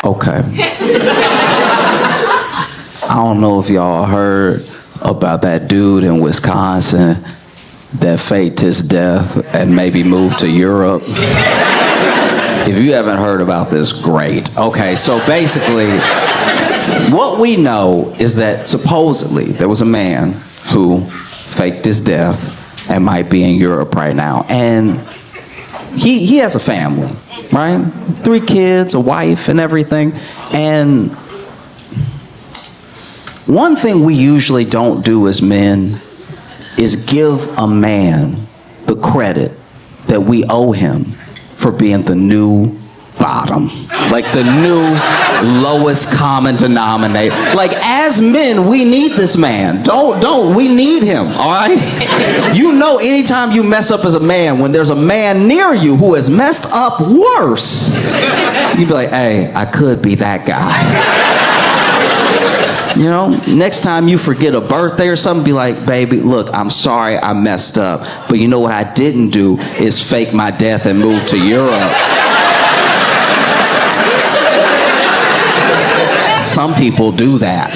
Okay. I don't know if y'all heard about that dude in Wisconsin that faked his death and maybe moved to Europe. If you haven't heard about this, great. Okay, so basically, what we know is that supposedly there was a man who faked his death and might be in Europe right now. And he has a family, right? 3 kids, a wife, and everything. And one thing we usually don't do as men is give a man the credit that we owe him for being the new bottom, like the new lowest common denominator. Like, as men, we need this man. We need him, all right? You know, anytime you mess up as a man, when there's a man near you who has messed up worse, you'd be like, hey, I could be that guy. You know, next time you forget a birthday or something, be like, baby, look, I'm sorry I messed up, but you know what I didn't do is fake my death and move to Europe. Some people do that.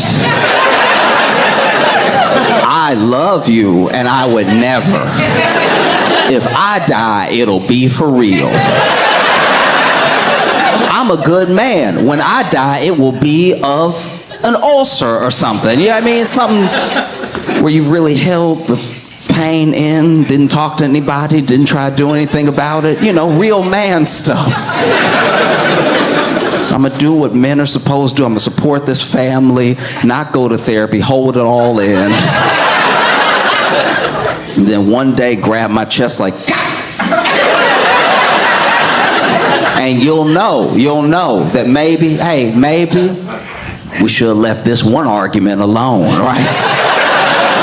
I love you, and I would never. If I die, it'll be for real. I'm a good man. When I die, it will be of an ulcer or something. You know what I mean? Something where you've really held the pain in, didn't talk to anybody, didn't try to do anything about it. You know, real man stuff. I'm gonna do what men are supposed to do. I'm gonna support this family, not go to therapy, hold it all in. And then one day grab my chest like, and you'll know that maybe we should have left this one argument alone, right?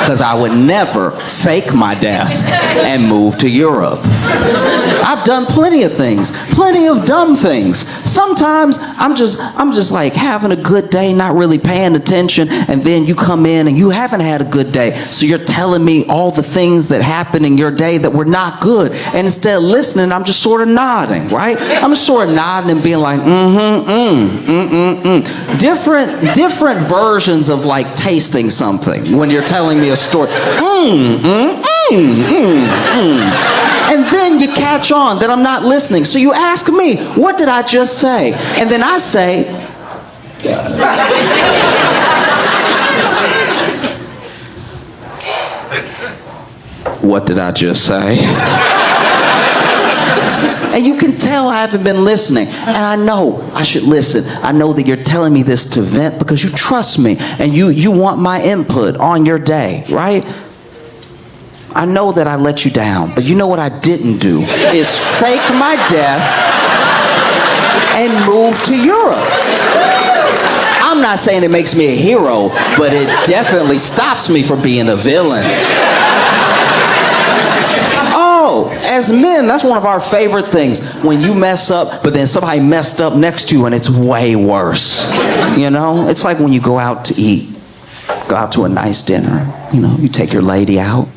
Because I would never fake my death and move to Europe. I've done plenty of things, plenty of dumb things. Sometimes I'm just like having a good day, not really paying attention, and then you come in and you haven't had a good day. So you're telling me all the things that happened in your day that were not good. And instead of listening, I'm just sort of nodding, right? I'm just sort of nodding and being like, Different versions of like tasting something when you're telling me a story. And then you catch on that I'm not listening. So you ask me, what did I just say? And then I say, what did I just say? And you can tell I haven't been listening. And I know I should listen. I know that you're telling me this to vent because you trust me and you want my input on your day, right? I know that I let you down, but you know what I didn't do is fake my death and move to Europe. I'm not saying it makes me a hero, but it definitely stops me from being a villain. Oh, as men, that's one of our favorite things. When you mess up, but then somebody messed up next to you and it's way worse. You know, it's like when you go out to eat, go out to a nice dinner, you know, you take your lady out,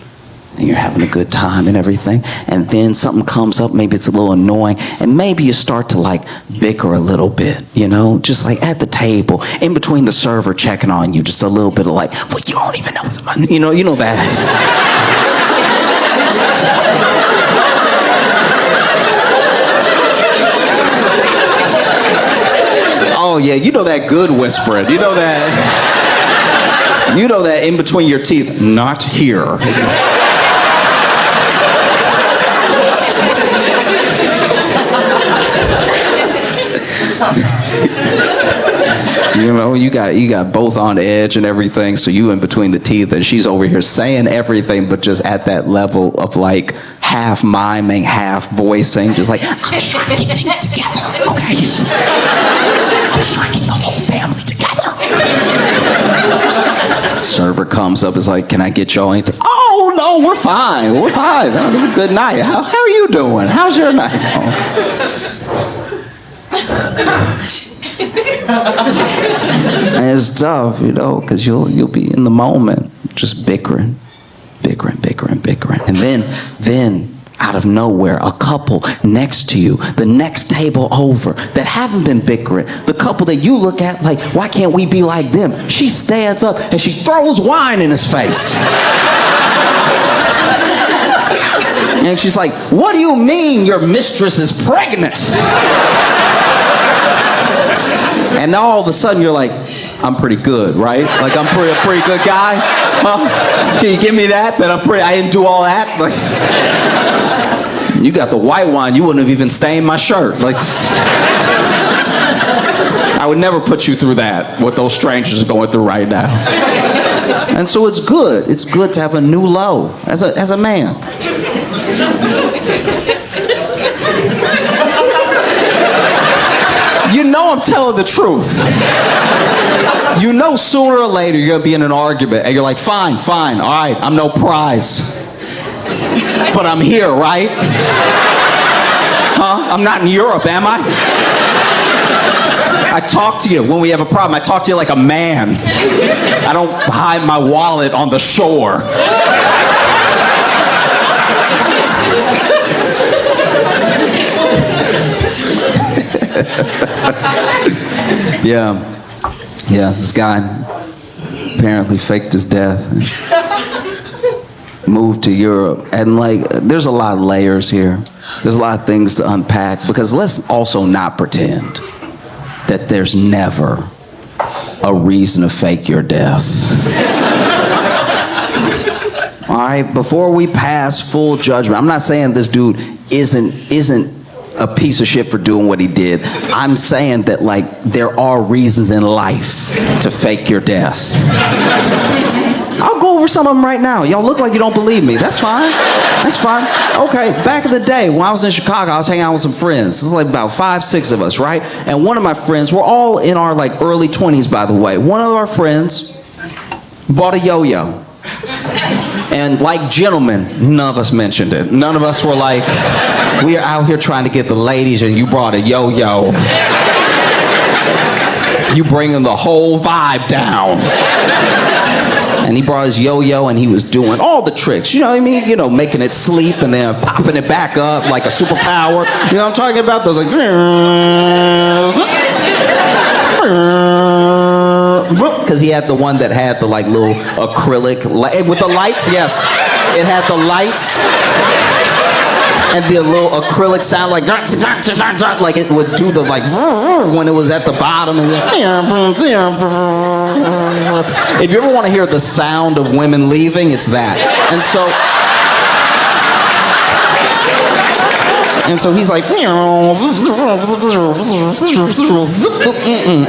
and you're having a good time and everything, and then something comes up, maybe it's a little annoying, and maybe you start to like bicker a little bit, you know, just like at the table, in between the server checking on you, just a little bit of like, well, you don't even know what's money, you know that. Oh yeah, you know that good whispering, you know that in between your teeth, not here. You know, you got both on edge and everything, so you in between the teeth, and she's over here saying everything, but just at that level of like half miming, half voicing, just like, I'm just trying to keep things together, okay? I'm just trying to keep the whole family together. Server comes up, is like, can I get y'all anything? Oh, no, we're fine. Oh, this is a good night. How are you doing? How's your night? And it's tough, you know, because you'll be in the moment just bickering. And then out of nowhere, a couple next to you, the next table over, that haven't been bickering, the couple that you look at like, why can't we be like them? She stands up and she throws wine in his face. And she's like, what do you mean your mistress is pregnant? And now all of a sudden you're like, I'm pretty good, right? Like I'm a pretty good guy. Huh? Can you give me that? I didn't do all that. Like, you got the white wine. You wouldn't have even stained my shirt. Like, I would never put you through that. What those strangers are going through right now. And so it's good. It's good to have a new low as a man. You know I'm telling the truth. You know sooner or later you're gonna be in an argument and you're like, fine, all right, I'm no prize. But I'm here, right? Huh? I'm not in Europe, am I? I talk to you when we have a problem. I talk to you like a man. I don't hide my wallet on the shore. Yeah, this guy apparently faked his death, moved to Europe, and like, there's a lot of layers here. There's a lot of things to unpack, because let's also not pretend that there's never a reason to fake your death. All right, before we pass full judgment, I'm not saying this dude isn't a piece of shit for doing what he did. I'm saying that, like, there are reasons in life to fake your death. I'll go over some of them right now. Y'all look like you don't believe me. That's fine. Okay, back in the day when I was in Chicago, I was hanging out with some friends. This is like about 5, 6 of us, right? And one of my friends, we're all in our like early 20s, by the way. One of our friends bought a yo-yo. And like gentlemen, none of us mentioned it. None of us were like, we are out here trying to get the ladies and you brought a yo-yo. You bringing the whole vibe down. And he brought his yo-yo and he was doing all the tricks. You know what I mean? You know, making it sleep and then popping it back up like a superpower. You know what I'm talking about? Those like... Because he had the one that had the like little acrylic with the lights. Yes, it had the lights and the little acrylic sound like it would do the like when it was at the bottom. And if you ever want to hear the sound of women leaving, it's that. And so he's like,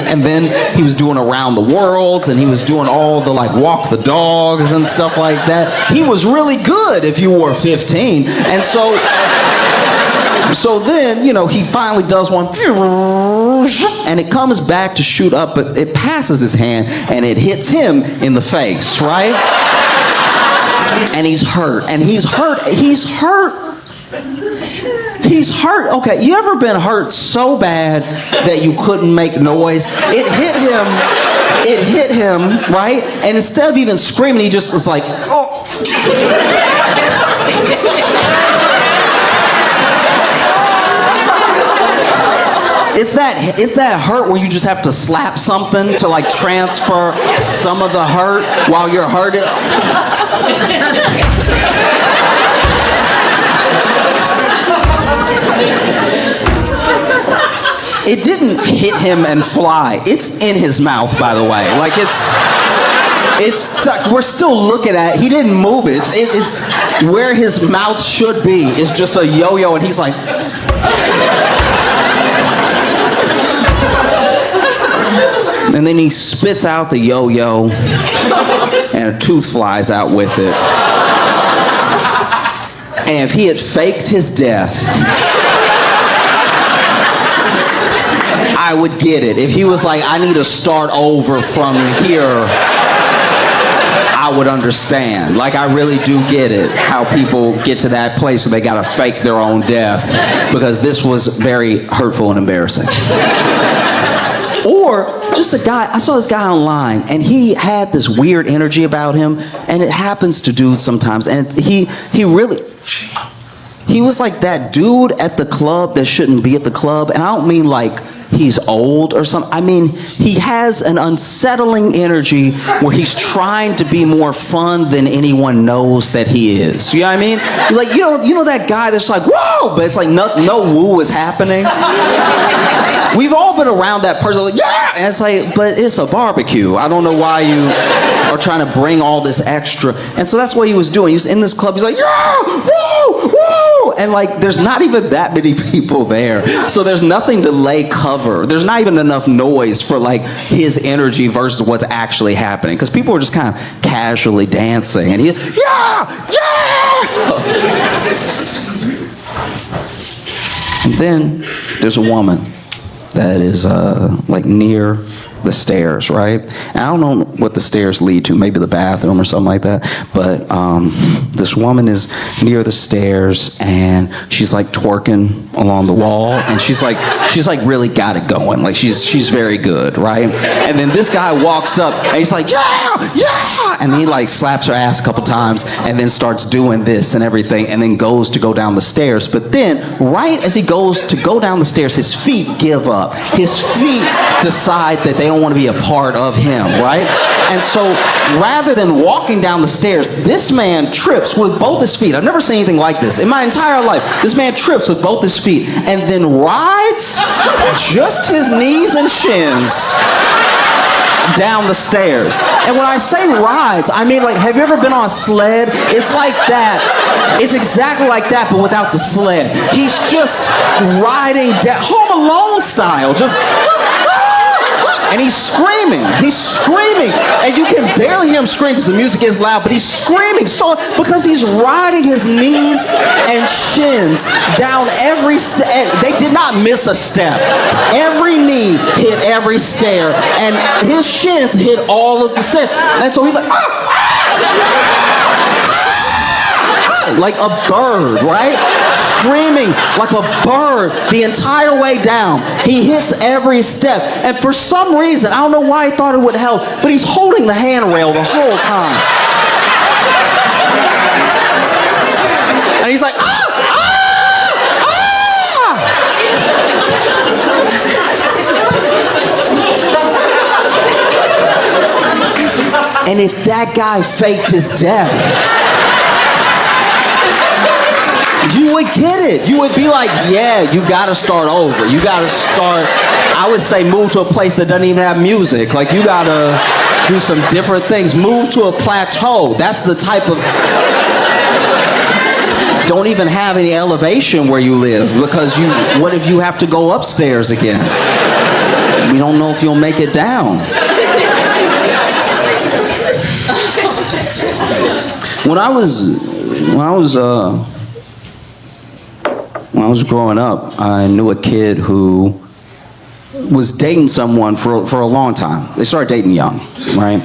and then he was doing Around the World, and he was doing all the like Walk the Dogs and stuff like that. He was really good if you were 15. And so then, you know, he finally does one, and it comes back to shoot up, but it passes his hand, and it hits him in the face, right? And he's hurt. Okay, you ever been hurt so bad that you couldn't make noise? It hit him, right? And instead of even screaming, he just was like, oh. It's that hurt where you just have to slap something to like transfer some of the hurt while you're hurting. It didn't hit him and fly. It's in his mouth, by the way. Like it's stuck. We're still looking at it. He didn't move it. It's where his mouth should be. It's just a yo-yo, and he's like. And then he spits out the yo-yo, and a tooth flies out with it. And if he had faked his death, I would get it. If he was like, I need to start over from here, I would understand. Like, I really do get it, how people get to that place where they gotta fake their own death, because this was very hurtful and embarrassing. Or just a guy, I saw this guy online, and he had this weird energy about him, and it happens to dudes sometimes, and he really, he was like that dude at the club that shouldn't be at the club. And I don't mean like he's old or something. I mean, he has an unsettling energy where he's trying to be more fun than anyone knows that he is. You know what I mean? Like, you know that guy that's like, whoa, but it's like no woo is happening. We've all been around that person, like, yeah, and it's like, but it's a barbecue. I don't know why you are trying to bring all this extra. And so that's what he was doing. He was in this club. He's like, yeah, woo, woo, and like, there's not even that many people there. So there's nothing to lay cover. There's not even enough noise for like his energy versus what's actually happening. Because people are just kind of casually dancing, and he, yeah, yeah. And then there's a woman that is like near the stairs, right? And I don't know what the stairs lead to, maybe the bathroom or something like that, but this woman is near the stairs, and she's like twerking along the wall, and she's like really got it going, like she's very good, right? And then this guy walks up, and he's like, yeah, yeah, and he like slaps her ass a couple times, and then starts doing this and everything, and then goes to go down the stairs. But then, right as he goes to go down the stairs, his feet give up. His feet decide that they don't want to be a part of him, right? And so rather than walking down the stairs, this man trips with both his feet. I've never seen anything like this in my entire life. This man trips with both his feet and then rides just his knees and shins down the stairs. And when I say rides, I mean, like, have you ever been on a sled? It's like that. It's exactly like that, but without the sled. He's just riding down, Home Alone style, just, and he's screaming, and you can barely hear him scream because the music is loud, but he's screaming so because he's riding his knees and shins down every they did not miss a step. Every knee hit every stair, and his shins hit all of the stairs. And so he's like, like a bird, right? Screaming like a bird the entire way down. He hits every step. And for some reason, I don't know why he thought it would help, but he's holding the handrail the whole time. And he's like, ah! And if that guy faked his death, you would get it. You would be like, yeah, you gotta start over. You gotta start, I would say move to a place that doesn't even have music. Like, you gotta do some different things. Move to a plateau. That's the type of, don't even have any elevation where you live, because what if you have to go upstairs again? We don't know if you'll make it down. When I was growing up, I knew a kid who was dating someone for a long time. They started dating young, right?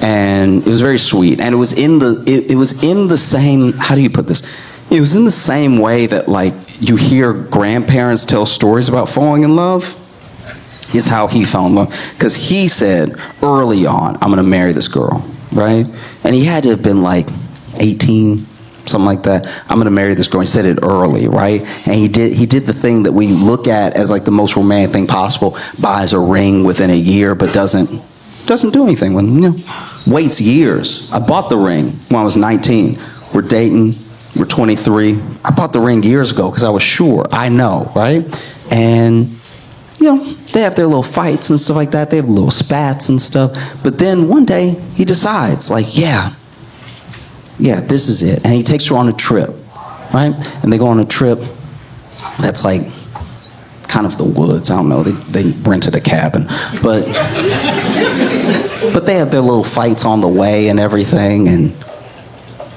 And it was very sweet. And it was in the same, how do you put this? It was in the same way that, like, you hear grandparents tell stories about falling in love. Is how he fell in love. Because he said early on, I'm going to marry this girl, right? And he had to have been like 18, something like that. I'm going to marry this girl. He said it early, right? And he did the thing that we look at as like the most romantic thing possible. Buys a ring within a year, but doesn't do anything with him. Waits years. I bought the ring when I was 19. We're dating. We're 23. I bought the ring years ago because I was sure. I know, right? And they have their little fights and stuff like that. They have little spats and stuff. But then one day he decides, like, yeah, this is it. And he takes her on a trip, right? And they go on a trip that's like kind of the woods. I don't know. They rented a cabin. But they have their little fights on the way and everything. And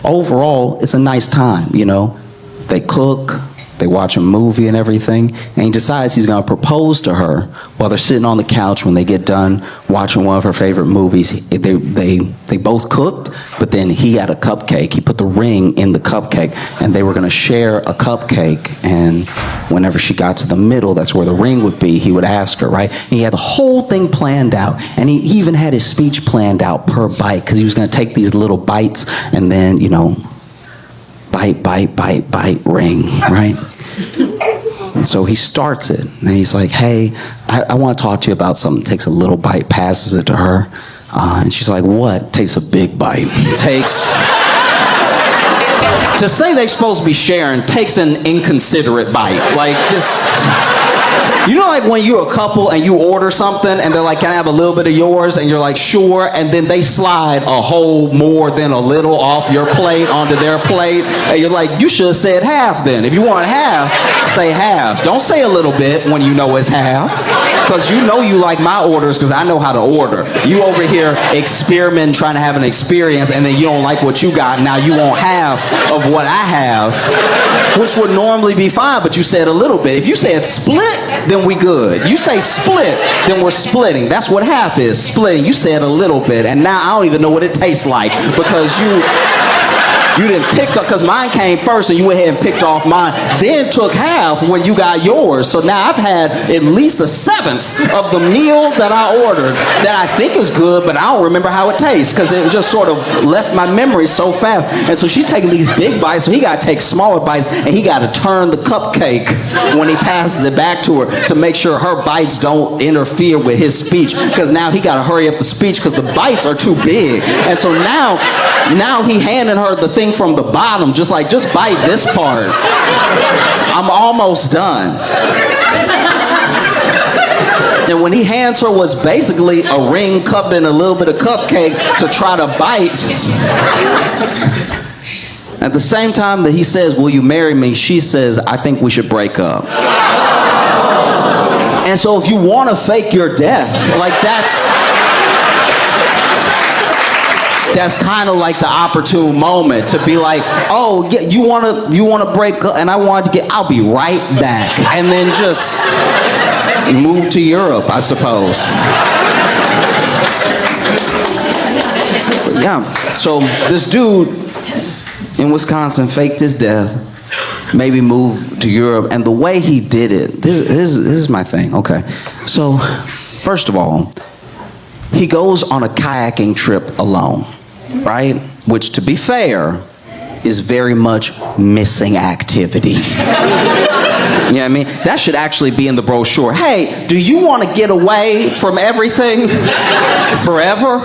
overall, it's a nice time, They cook. They watch a movie and everything, and he decides he's going to propose to her while they're sitting on the couch when they get done watching one of her favorite movies. They both cooked, but then he had a cupcake. He put the ring in the cupcake, and they were going to share a cupcake, and whenever she got to the middle, that's where the ring would be, he would ask her, right? And he had the whole thing planned out, and he even had his speech planned out per bite, because he was going to take these little bites, and then, by bite, bite, bite, bite, ring, right? And so he starts it, and he's like, hey, I want to talk to you about something. Takes a little bite, passes it to her, and she's like, what? Takes a big bite. To say they're supposed to be sharing takes an inconsiderate bite. Like this, you know, like when you're a couple and you order something and they're like, can I have a little bit of yours? And you're like, sure. And then they slide a whole more than a little off your plate onto their plate. And you're like, you should have said half then. If you want half, say half. Don't say a little bit when you know it's half. Because you know you like my orders because I know how to order. You over here experimenting, trying to have an experience, and then you don't like what you got. Now you want half of what I have, which would normally be fine, but you said a little bit. If you said split, then we good. You say split, then we're splitting. That's what half is, splitting. You said a little bit, and now I don't even know what it tastes like because you didn't pick up, because mine came first and you went ahead and picked off mine, then took half when you got yours. So now I've had at least a seventh of the meal that I ordered that I think is good, but I don't remember how it tastes because it just sort of left my memory so fast. And so she's taking these big bites, so he got to take smaller bites, and he got to turn the cupcake when he passes it back to her to make sure her bites don't interfere with his speech, because now he got to hurry up the speech because the bites are too big. And so now he handing her the thing from the bottom, just bite this part. I'm almost done. And when he hands her what's basically a ring cupped in a little bit of cupcake to try to bite, at the same time that he says, will you marry me, she says, I think we should break up. And so if you want to fake your death, like that's kind of like the opportune moment to be like, oh, yeah, you want to break up, and I want to I'll be right back, and then just move to Europe, I suppose. But yeah, so this dude in Wisconsin faked his death, maybe moved to Europe, and the way he did it, this is my thing, okay. So, first of all, he goes on a kayaking trip alone, right? Which, to be fair, is very much missing activity. You know what I mean? That should actually be in the brochure. Hey, do you want to get away from everything forever?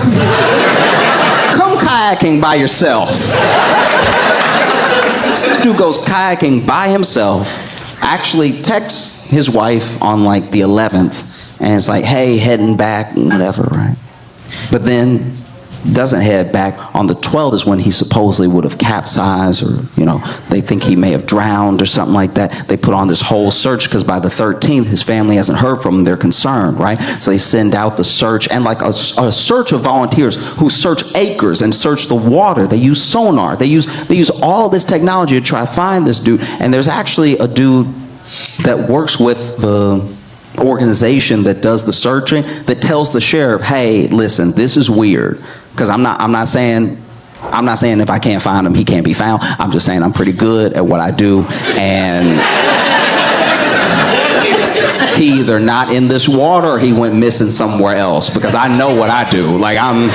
Come kayaking by yourself. This dude goes kayaking by himself, actually texts his wife on like the 11th, and it's like, hey, heading back, whatever, right? But then doesn't head back. On the 12th is when he supposedly would have capsized, or, you know, they think he may have drowned or something like that. They put on this whole search because by the 13th, his family hasn't heard from him. They're concerned, right? So they send out the search, and like a search of volunteers who search acres and search the water. They use sonar. They use all this technology to try to find this dude. And there's actually a dude that works with the organization that does the searching that tells the sheriff, hey, listen, this is weird. Because I'm not saying if I can't find him, he can't be found. I'm just saying I'm pretty good at what I do, and he either not in this water or he went missing somewhere else, because I know what I do. Like I'm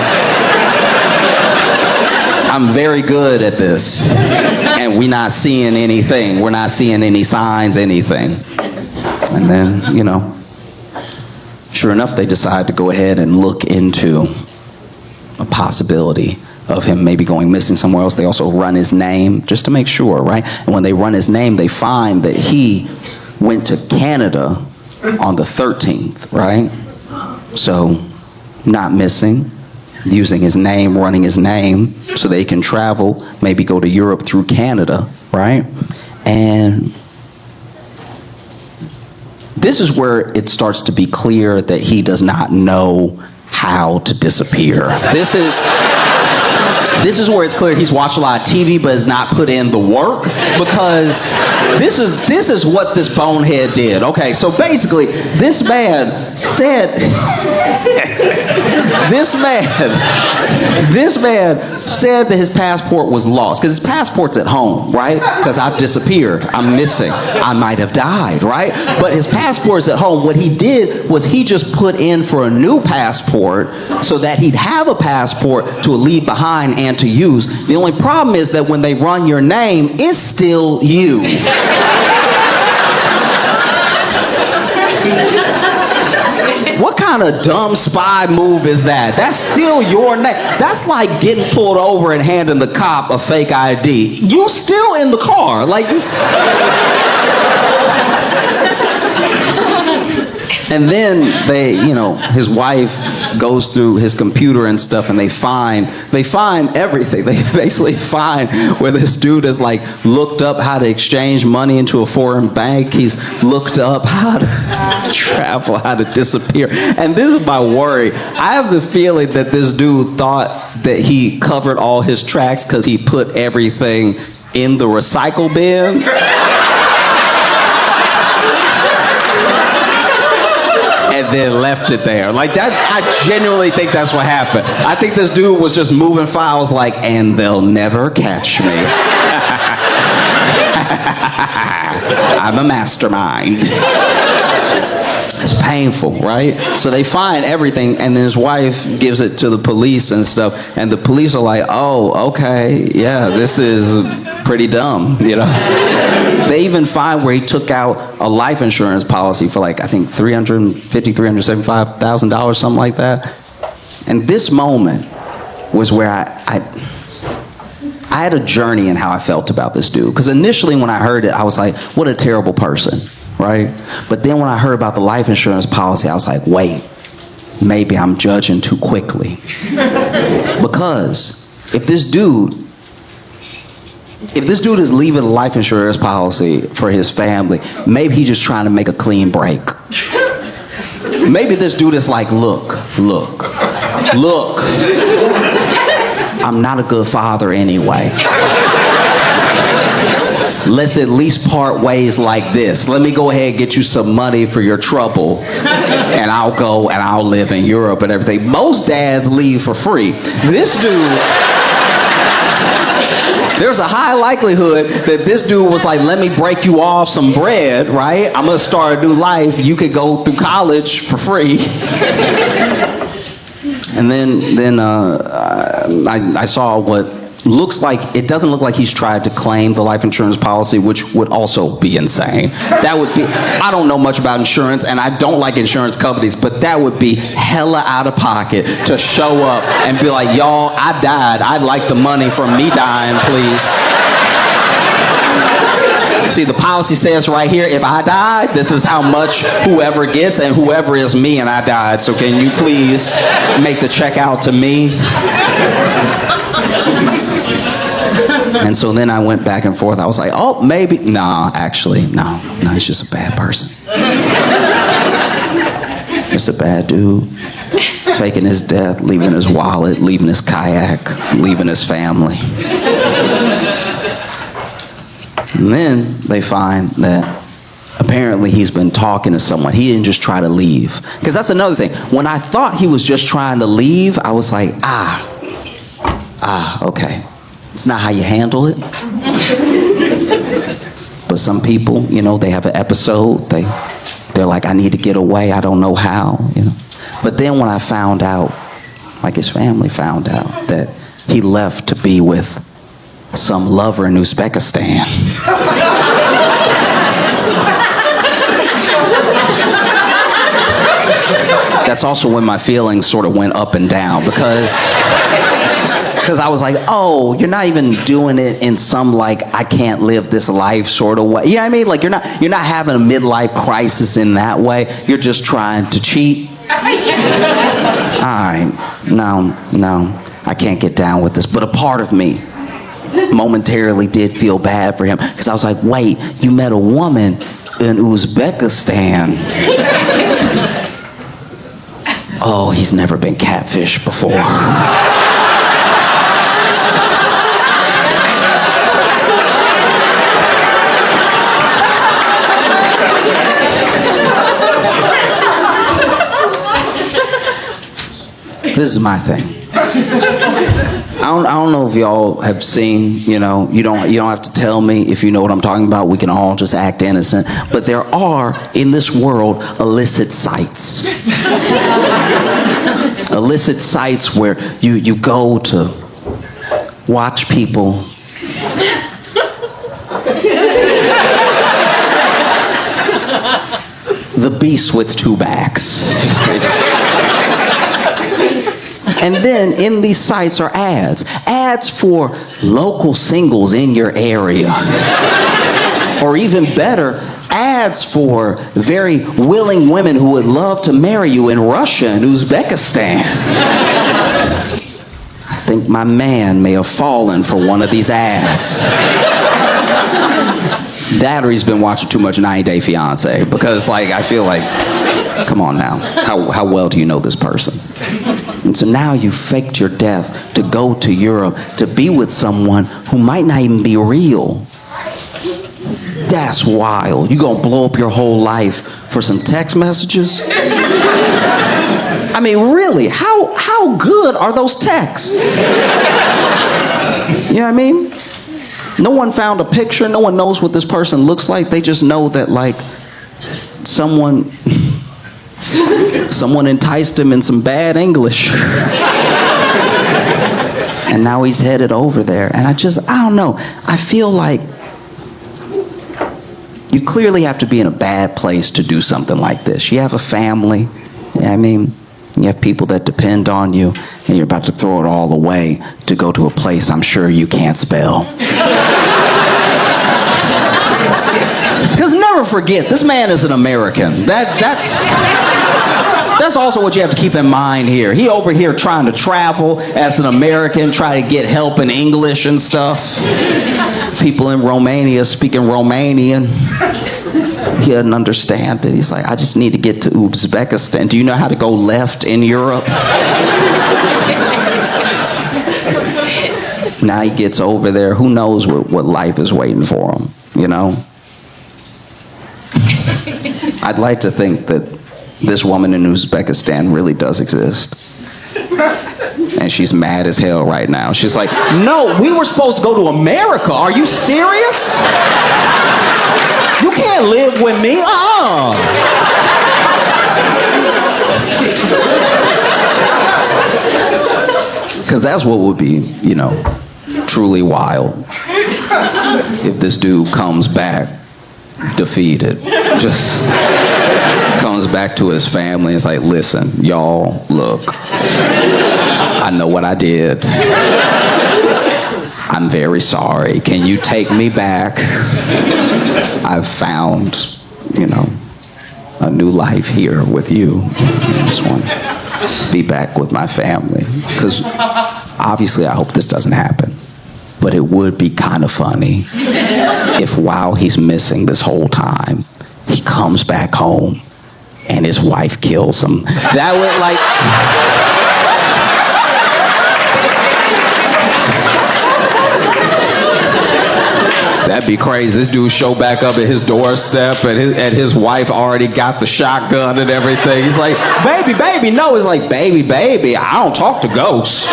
very good at this, and we're not seeing anything. We're not seeing any signs, anything. And then, you know, sure enough, they decide to go ahead and look into a possibility of him maybe going missing somewhere else. They also run his name just to make sure, right? And when they run his name, they find that he went to Canada on the 13th, right? So, not missing, using his name, running his name so they can travel, maybe go to Europe through Canada, right? And this is where it starts to be clear that he does not know how to disappear. This is where it's clear he's watched a lot of TV but has not put in the work, because this is what this bonehead did. Okay, so basically this man said This man said that his passport was lost because his passport's at home, right? Because I've disappeared, I'm missing, I might have died, right? But his passport's at home. What he did was he just put in for a new passport so that he'd have a passport to leave behind and to use. The only problem is that when they run your name, it's still you. What kind of dumb spy move is that? That's still your name. That's like getting pulled over and handing the cop a fake ID. You still in the car. Like this. And then his wife goes through his computer and stuff, and they find everything. They basically find where this dude has like looked up how to exchange money into a foreign bank. He's looked up how to travel, how to disappear. And this is my worry. I have the feeling that this dude thought that he covered all his tracks because he put everything in the recycle bin. And then left it there. Like that, I genuinely think that's what happened. I think this dude was just moving files like, and they'll never catch me. I'm a mastermind. It's painful, right? So they find everything, and then his wife gives it to the police and stuff, and the police are like, oh, okay, yeah, this is pretty dumb, They even find where he took out a life insurance policy for like, I think $375,000, something like that. And this moment was where I had a journey in how I felt about this dude. Because initially when I heard it, I was like, what a terrible person, right? But then when I heard about the life insurance policy, I was like, wait, maybe I'm judging too quickly. Because if this dude is leaving a life insurance policy for his family, maybe he's just trying to make a clean break. Maybe this dude is like, look. I'm not a good father anyway. Let's at least part ways like this. Let me go ahead and get you some money for your trouble, and I'll go and I'll live in Europe and everything. Most dads leave for free. This dude... There's a high likelihood that this dude was like, let me break you off some bread, right? I'm going to start a new life. You could go through college for free. And then I saw what it doesn't look like he's tried to claim the life insurance policy, which would also be insane. I don't know much about insurance, and I don't like insurance companies, but that would be hella out of pocket to show up and be like, y'all, I died. I'd like the money from me dying, please. See, the policy says right here, if I died, this is how much whoever gets, and whoever is me and I died. So can you please make the check out to me? And so then I went back and forth. I was like, oh, maybe. No, actually, no, he's just a bad person. Just a bad dude. Faking his death, leaving his wallet, leaving his kayak, leaving his family. And then they find that apparently he's been talking to someone. He didn't just try to leave. Because that's another thing. When I thought he was just trying to leave, I was like, okay. It's not how you handle it. But some people, they have an episode. They're like, I need to get away. I don't know how, But then when I found out, like his family found out, that he left to be with some lover in Uzbekistan. That's also when my feelings sort of went up and down, because I was like, oh, you're not even doing it in some like I can't live this life sort of way. You know what I mean? Like you're not having a midlife crisis in that way. You're just trying to cheat. All right, no, I can't get down with this. But a part of me momentarily did feel bad for him, because I was like, wait, you met a woman in Uzbekistan. Oh, he's never been catfished before. This is my thing. I don't know if y'all have seen, you don't have to tell me if you know what I'm talking about. We can all just act innocent. But there are, in this world, illicit sites. Illicit sites where you go to watch people the beast with two backs. And then in these sites are ads for local singles in your area. Or even better, ads for very willing women who would love to marry you in Russia and Uzbekistan. I think my man may have fallen for one of these ads. That or he's been watching too much 90 Day Fiance, because I feel like, come on now, how well do you know this person? And so now you faked your death to go to Europe to be with someone who might not even be real. That's wild. You gonna blow up your whole life for some text messages? I mean, really, how good are those texts? You know what I mean? No one found a picture. No one knows what this person looks like. They just know that someone enticed him in some bad English. And now he's headed over there. And I don't know. I feel like you clearly have to be in a bad place to do something like this. You have a family. You know what I mean? You have people that depend on you, and you're about to throw it all away to go to a place I'm sure you can't spell. Because never forget, this man is an American. That's also what you have to keep in mind here. He over here trying to travel as an American, try to get help in English and stuff. People in Romania speaking Romanian. He doesn't understand it. He's like, I just need to get to Uzbekistan. Do you know how to go left in Europe? Now he gets over there. Who knows what life is waiting for him, you know? I'd like to think that this woman in Uzbekistan really does exist. And she's mad as hell right now. She's like, no, we were supposed to go to America. Are you serious? You can't live with me. Because that's what would be, truly wild. If this dude comes back defeated. Just comes back to his family and is like, listen, y'all, look. I know what I did. I'm very sorry. Can you take me back? I've found, a new life here with you. I just want to be back with my family. Because obviously I hope this doesn't happen. But it would be kind of funny if while he's missing this whole time, he comes back home and his wife kills him. That would that'd be crazy. This dude show back up at his doorstep and his wife already got the shotgun and everything. He's like, baby, no. It's like, baby, I don't talk to ghosts.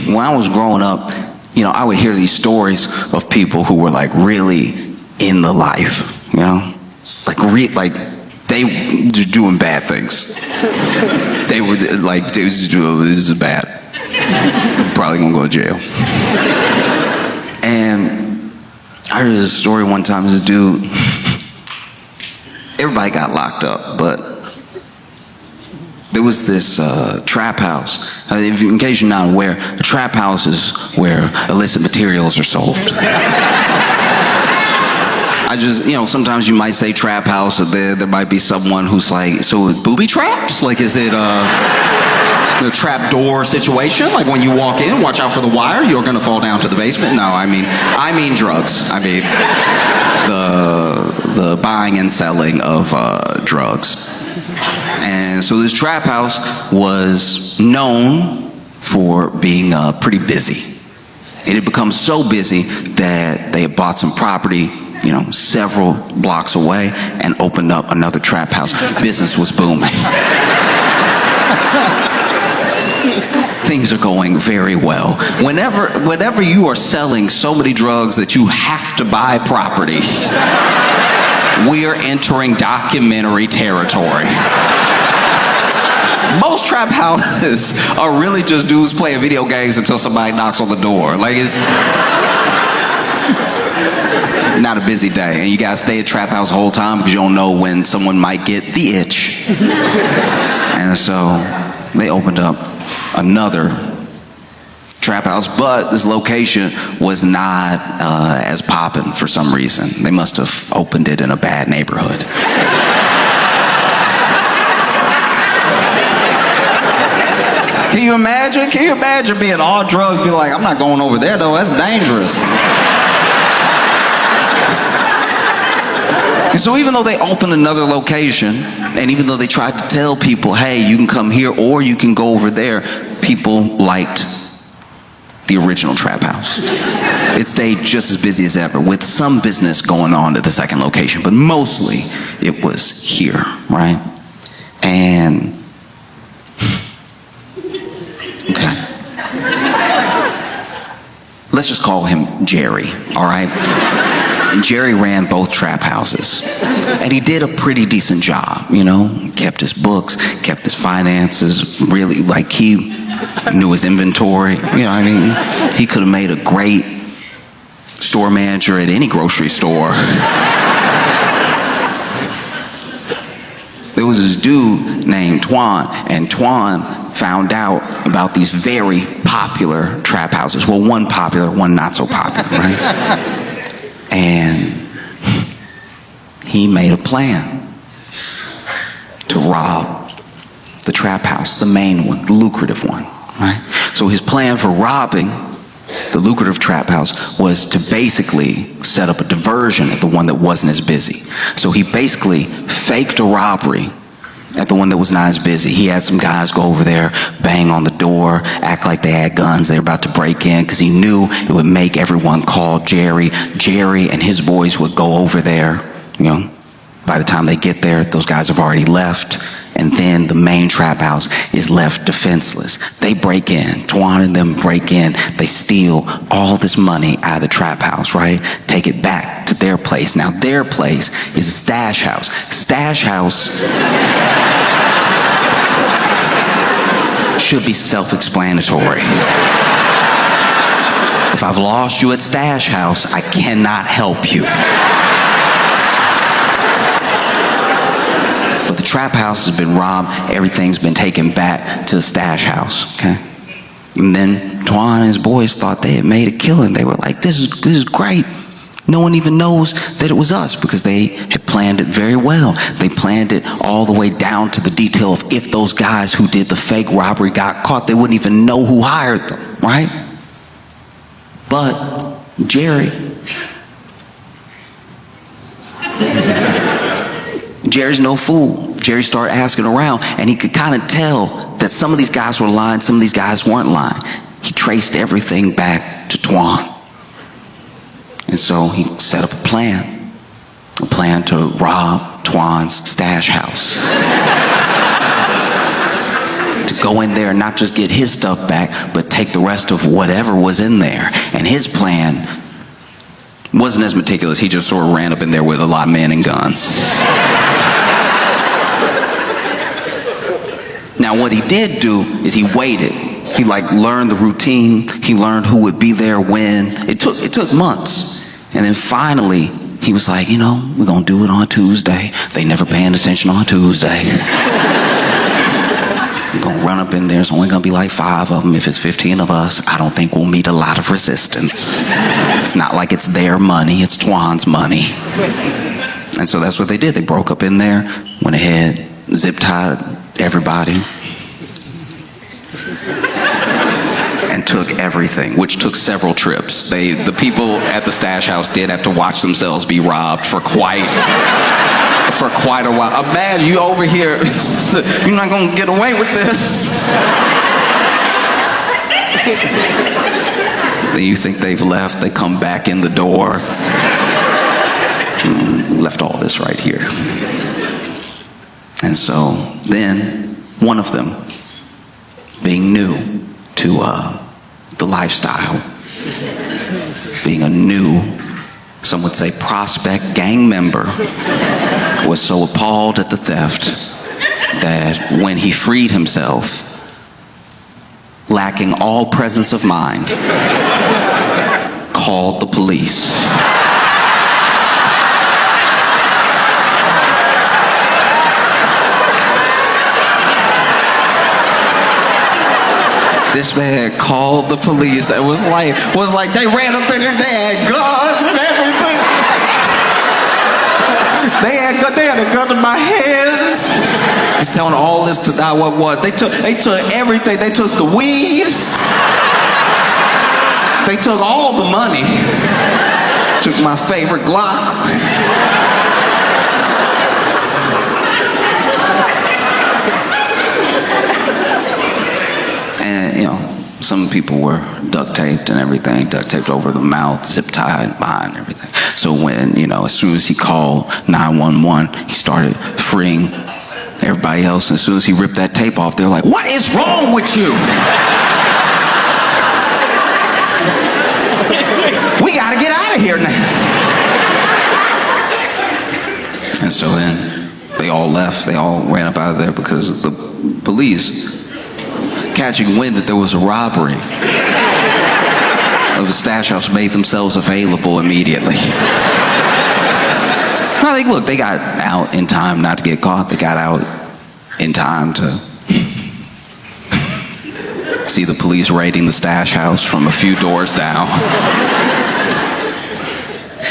When I was growing up, I would hear these stories of people who were really in the life, they were doing bad things. They were this is bad. Probably gonna go to jail. And I heard this story one time. This dude, everybody got locked up, but there was this trap house. In case you're not aware, a trap house is where illicit materials are sold. Sometimes you might say trap house, or there might be someone who's like, so booby traps? Is it the trap door situation? When you walk in, watch out for the wire, you're gonna fall down to the basement? No, I mean drugs. I mean the buying and selling of drugs. And so this trap house was known for being pretty busy. It had become so busy that they had bought some property several blocks away and opened up another trap house. Business was booming. Things are going very well. Whenever you are selling so many drugs that you have to buy property, we are entering documentary territory. Most trap houses are really just dudes playing video games until somebody knocks on the door. Like, it's not a busy day, and you gotta stay at trap house the whole time because you don't know when someone might get the itch. And so they opened up another trap house, but this location was not as poppin' for some reason. They must have opened it in a bad neighborhood. Can you imagine? Can you imagine being all drugs, be like, I'm not going over there though, that's dangerous. And so even though they opened another location, and even though they tried to tell people, hey, you can come here or you can go over there, people liked the original trap house. It stayed just as busy as ever, with some business going on at the second location, but mostly it was here, right? And, okay. Let's just call him Jerry, all right? And Jerry ran both trap houses. And he did a pretty decent job, kept his books, kept his finances, really, like, he knew his inventory, He could have made a great store manager at any grocery store. There was this dude named Twan, and Twan found out about these very popular trap houses. Well, one popular, one not so popular, right? And he made a plan to rob the trap house, the main one, the lucrative one, right? So his plan for robbing the lucrative trap house was to basically set up a diversion at the one that wasn't as busy. So he basically faked a robbery at the one that was not as busy. He had some guys go over there, bang on the door, act like they had guns, they were about to break in, because he knew it would make everyone call Jerry. Jerry and his boys would go over there, By the time they get there, those guys have already left, and then the main trap house is left defenseless. They break in, Twan and them break in, they steal all this money out of the trap house, right? Take it back to their place. Now their place is a stash house. Stash house should be self-explanatory. If I've lost you at stash house, I cannot help you. But the trap house has been robbed, everything's been taken back to the stash house, okay? And then Twan and his boys thought they had made a killing. They were like, this is great. No one even knows that it was us, because they had planned it very well. They planned it all the way down to the detail of if those guys who did the fake robbery got caught, they wouldn't even know who hired them, right? But Jerry's no fool. Jerry started asking around, and he could kind of tell that some of these guys were lying, some of these guys weren't lying. He traced everything back to Twan. And so he set up a plan to rob Twan's stash house. To go in there and not just get his stuff back, but take the rest of whatever was in there. And his plan wasn't as meticulous. He just sort of ran up in there with a lot of men and guns. Now what he did do is he waited. He learned the routine. He learned who would be there when. It took months. And then finally, he was like, we're going to do it on Tuesday. They never paying attention on Tuesday. We're going to run up in there. It's only going to be like 5 of them. If it's 15 of us, I don't think we'll meet a lot of resistance. It's not like it's their money. It's Twan's money. And so that's what they did. They broke up in there, went ahead, zip-tied everybody, and took everything, which took several trips. The people at the stash house did have to watch themselves be robbed for quite a while. Imagine you over here, you're not gonna get away with this. Then you think they've left, they come back in the door. we left all this right here. And so then one of them, being new to the lifestyle, being a new, some would say prospect gang member, was so appalled at the theft that when he freed himself, lacking all presence of mind, called the police. This man called the police. It was like they ran up in there, they had guns and everything. They had a gun in my hands. He's telling all this to 911. They took everything. They took the weed. They took all the money. Took my favorite Glock. And, some people were duct taped and everything, duct taped over the mouth, zip tied behind everything. So when, as soon as he called 911, he started freeing everybody else. And as soon as he ripped that tape off, they're like, "What is wrong with you? We got to get out of here now." And so then they all left. They all ran up out of there because the police, catching wind that there was a robbery of the stash house, made themselves available immediately. Look, they got out in time not to get caught. They got out in time to see the police raiding the stash house from a few doors down.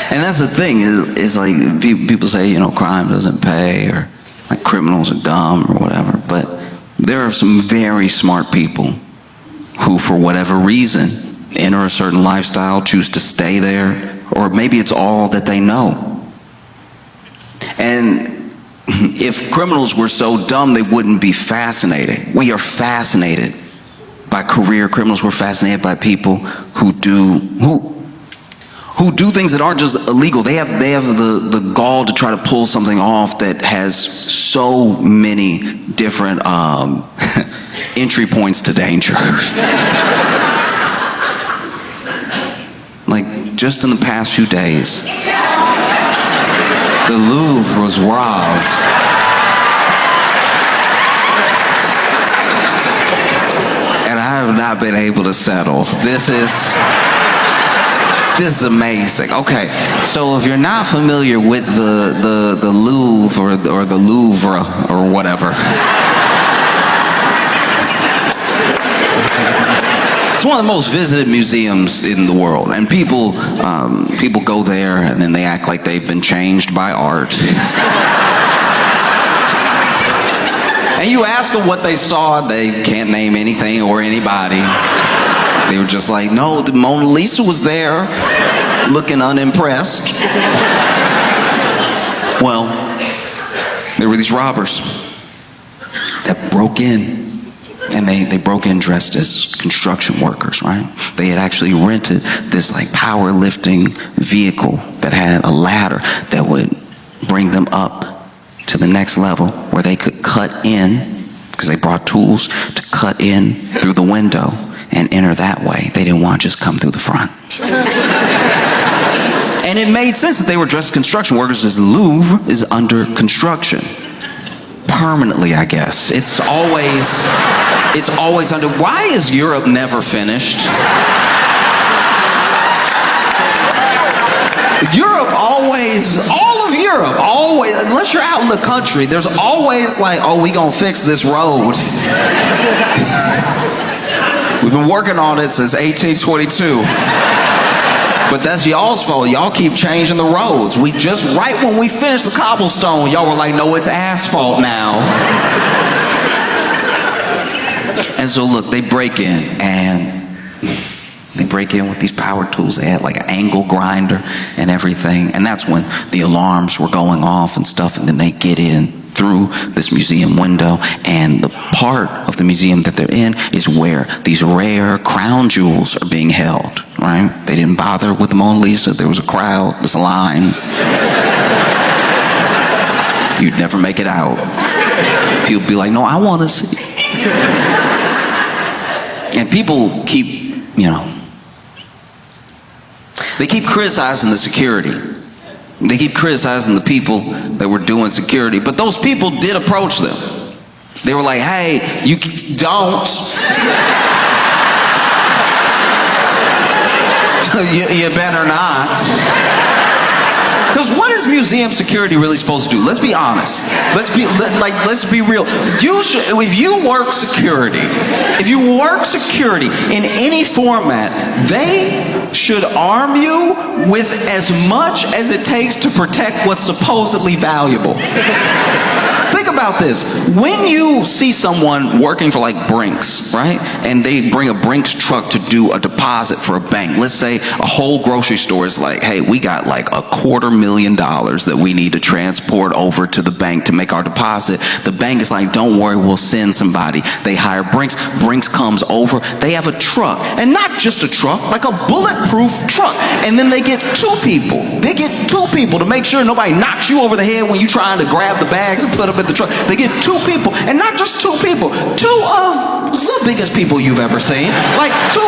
And that's the thing, is like people say, crime doesn't pay, or like criminals are dumb or whatever, but there are some very smart people who, for whatever reason, enter a certain lifestyle, choose to stay there, or maybe it's all that they know. And if criminals were so dumb, they wouldn't be fascinated. We are fascinated by career criminals. We're fascinated by people who do things that aren't just illegal. They have the gall to try to pull something off that has so many different entry points to danger. Like, just in the past few days, the Louvre was robbed. And I have not been able to settle. This is amazing. Okay, so if you're not familiar with the Louvre or the Louvre or whatever, it's one of the most visited museums in the world, and people go there and then they act like they've been changed by art. And you ask them what they saw, they can't name anything or anybody. They were just like, "No, the Mona Lisa was there," looking unimpressed. Well, there were these robbers that broke in. And they broke in dressed as construction workers, right? They had actually rented this like powerlifting vehicle that had a ladder that would bring them up to the next level where they could cut in, because they brought tools to cut in through the window and enter that way. They didn't want to just come through the front. And it made sense that they were dressed as construction workers, as the Louvre is under construction. Permanently, I guess. It's always under. Why is Europe never finished? All of Europe, unless you're out in the country, there's always like, "Oh, we gonna fix this road." We've been working on it since 1822. But that's y'all's fault. Y'all keep changing the roads. Right when we finished the cobblestone, y'all were like, "No, it's asphalt now." And so look, they break in, and they break in with these power tools. They had like an angle grinder and everything. And that's when the alarms were going off and stuff. And then they get in through this museum window, and the part of the museum that they're in is where these rare crown jewels are being held, right? They didn't bother with the Mona Lisa. There was a crowd, this line. You'd never make it out. People be like, no, I want to see. And people keep, they keep criticizing the security. They keep criticizing the people that were doing security. But those people did approach them. They were like, hey, you don't. You better not. Because what is museum security really supposed to do? Let's be honest. Let's be real. If you work security in any format, they should arm you with as much as it takes to protect what's supposedly valuable. Think about this. When you see someone working for like Brinks, right? And they bring a Brinks truck to do a deposit for a bank. Let's say a whole grocery store is like, hey, we got like $250,000 that we need to transport over to the bank to make our deposit. The bank is like, don't worry, we'll send somebody. They hire Brinks. Brinks comes over. They have a truck. And not just a truck, like a bulletproof truck. And then they get two people. They get two people to make sure nobody knocks you over the head when you're trying to grab the bags and put them in the truck. They get two people, and not just two people, two of the biggest people you've ever seen. Like two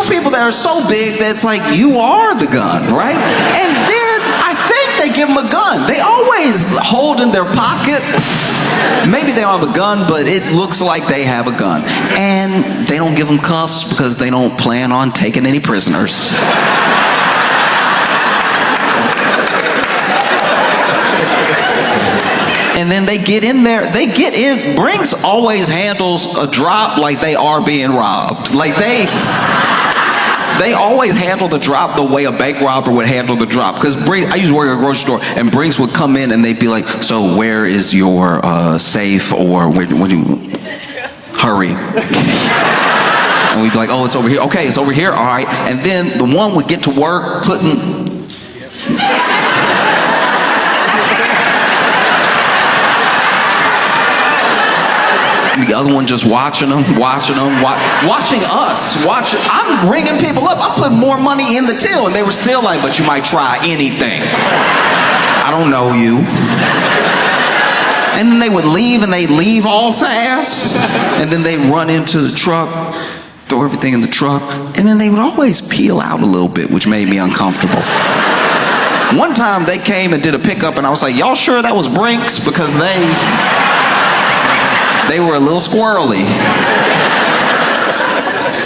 people that are so big that it's like you are the gun, right? And then I think they give them a gun. They always hold in their pocket. Maybe they don't have a gun, but it looks like they have a gun. And they don't give them cuffs because they don't plan on taking any prisoners. And then they get in there, Brinks always handles a drop like they are being robbed. Like they always handle the drop the way a bank robber would handle the drop. Because I used to work at a grocery store, and Brinks would come in and they'd be like, so where is your safe, or when you, hurry. And we'd be like, oh, it's over here. Okay, it's over here, all right. And then the one would get to work putting, the other one just watching us. I'm ringing people up. I'm putting more money in the till, and they were still like, but you might try anything. I don't know you. And then they would leave, and they'd leave all fast. And then they'd run into the truck, throw everything in the truck, and then they would always peel out a little bit, which made me uncomfortable. One time they came and did a pickup, and I was like, y'all sure that was Brinks? Because they were a little squirrely.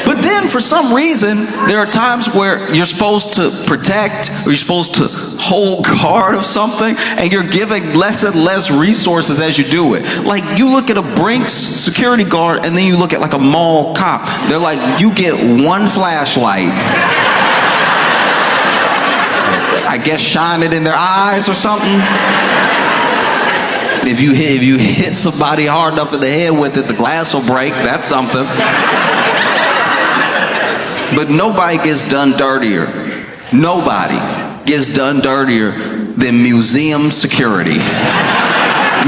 But then for some reason, there are times where you're supposed to protect, or you're supposed to hold guard of something, and you're giving less and less resources as you do it. Like, you look at a Brinks security guard, and then you look at like a mall cop. They're like, you get one flashlight. I guess shine it in their eyes or something. If you hit somebody hard enough in the head with it, the glass will break. That's something. But nobody gets done dirtier. Nobody gets done dirtier than museum security.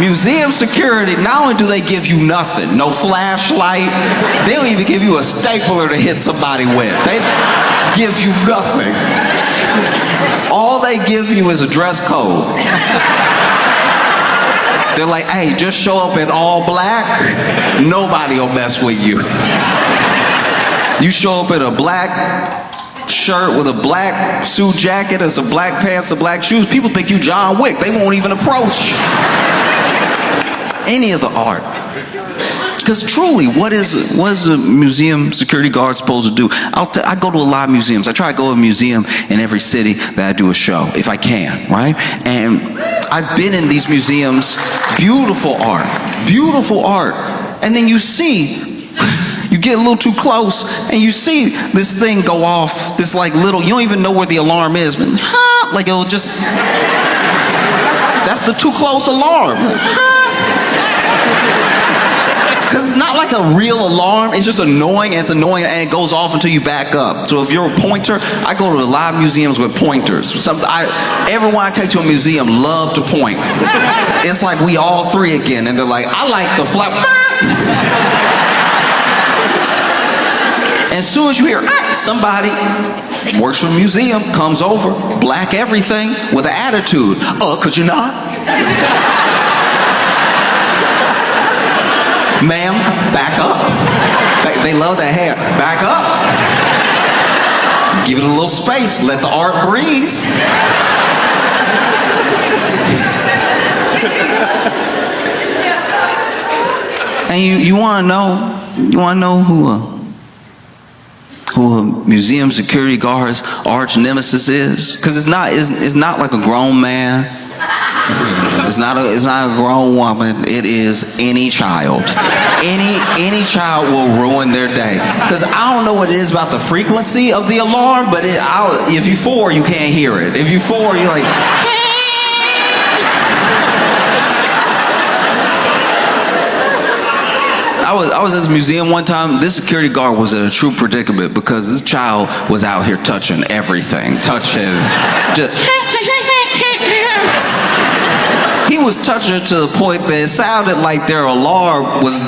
Museum security, not only do they give you nothing, no flashlight, they don't even give you a stapler to hit somebody with. They give you nothing. All they give you is a dress code. They're like, hey, just show up in all black, nobody will mess with you. You show up in a black shirt with a black suit jacket and some black pants and black shoes, people think you John Wick. They won't even approach any of the art. Because truly, what is a museum security guard supposed to do? I go to a lot of museums. I try to go to a museum in every city that I do a show, if I can, right? And I've been in these museums, beautiful art. And then you get a little too close, and you see this thing go off, this like little, you don't even know where the alarm is, but like it'll just, that's the too close alarm. Because it's not like a real alarm, it's just annoying, and it goes off until you back up. So if you're a pointer, I go to a lot of museums with pointers. Everyone I take to a museum love to point. It's like we all three again, and they're like, I like the flap. As soon as you hear, somebody works for a museum, comes over, black everything, with an attitude. Could you not? Ma'am, back up. They love that hair. Back up. Give it a little space. Let the art breathe. And you want to know who a museum security guard's arch nemesis is? Because it's not like a grown man. It's not a grown woman. It is any child. Any child will ruin their day. Because I don't know what it is about the frequency of the alarm, but if you're 4, you can't hear it. If you're 4, you're like. I was at this museum one time. This security guard was in a true predicament because this child was out here touching everything. He was touching to the point that it sounded like their alarm was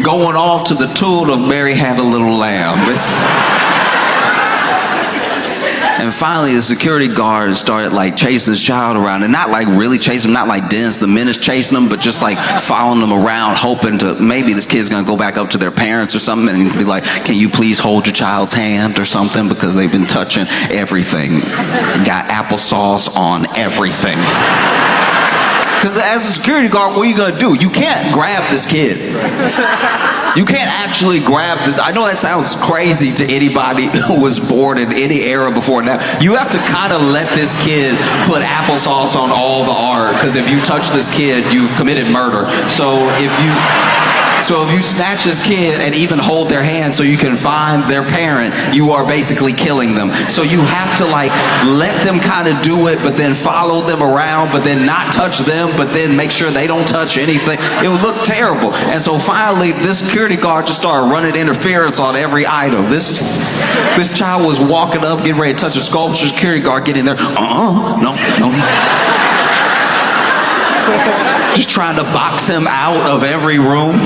going off to the tune of Mary Had a Little Lamb. And finally, the security guard started like chasing his child around, and not like really chasing him, not like Dennis the Menace chasing him, but just like following them around, hoping to maybe this kid's gonna go back up to their parents or something and be like, "Can you please hold your child's hand or something?" Because they've been touching everything, got applesauce on everything. Because as a security guard, what are you gonna do? You can't grab this kid. You can't actually grab this. I know that sounds crazy to anybody who was born in any era before now. You have to kind of let this kid put applesauce on all the art, because if you touch this kid, you've committed murder. So if you snatch this kid and even hold their hand so you can find their parent, you are basically killing them. So you have to like let them kind of do it, but then follow them around, but then not touch them, but then make sure they don't touch anything. It would look terrible. And so finally, this security guard just started running interference on every item. This child was walking up, getting ready to touch a sculpture. Security guard getting there. No. Just trying to box him out of every room.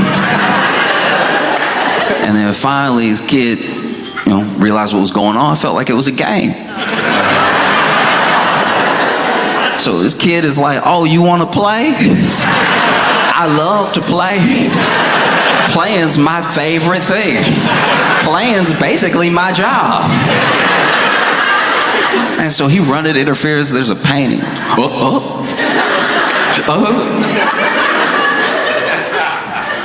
And then finally, this kid, realized what was going on. It felt like it was a game. So this kid is like, "Oh, you want to play? I love to play. Playing's my favorite thing. Playing's basically my job." And so he running interference. There's a painting.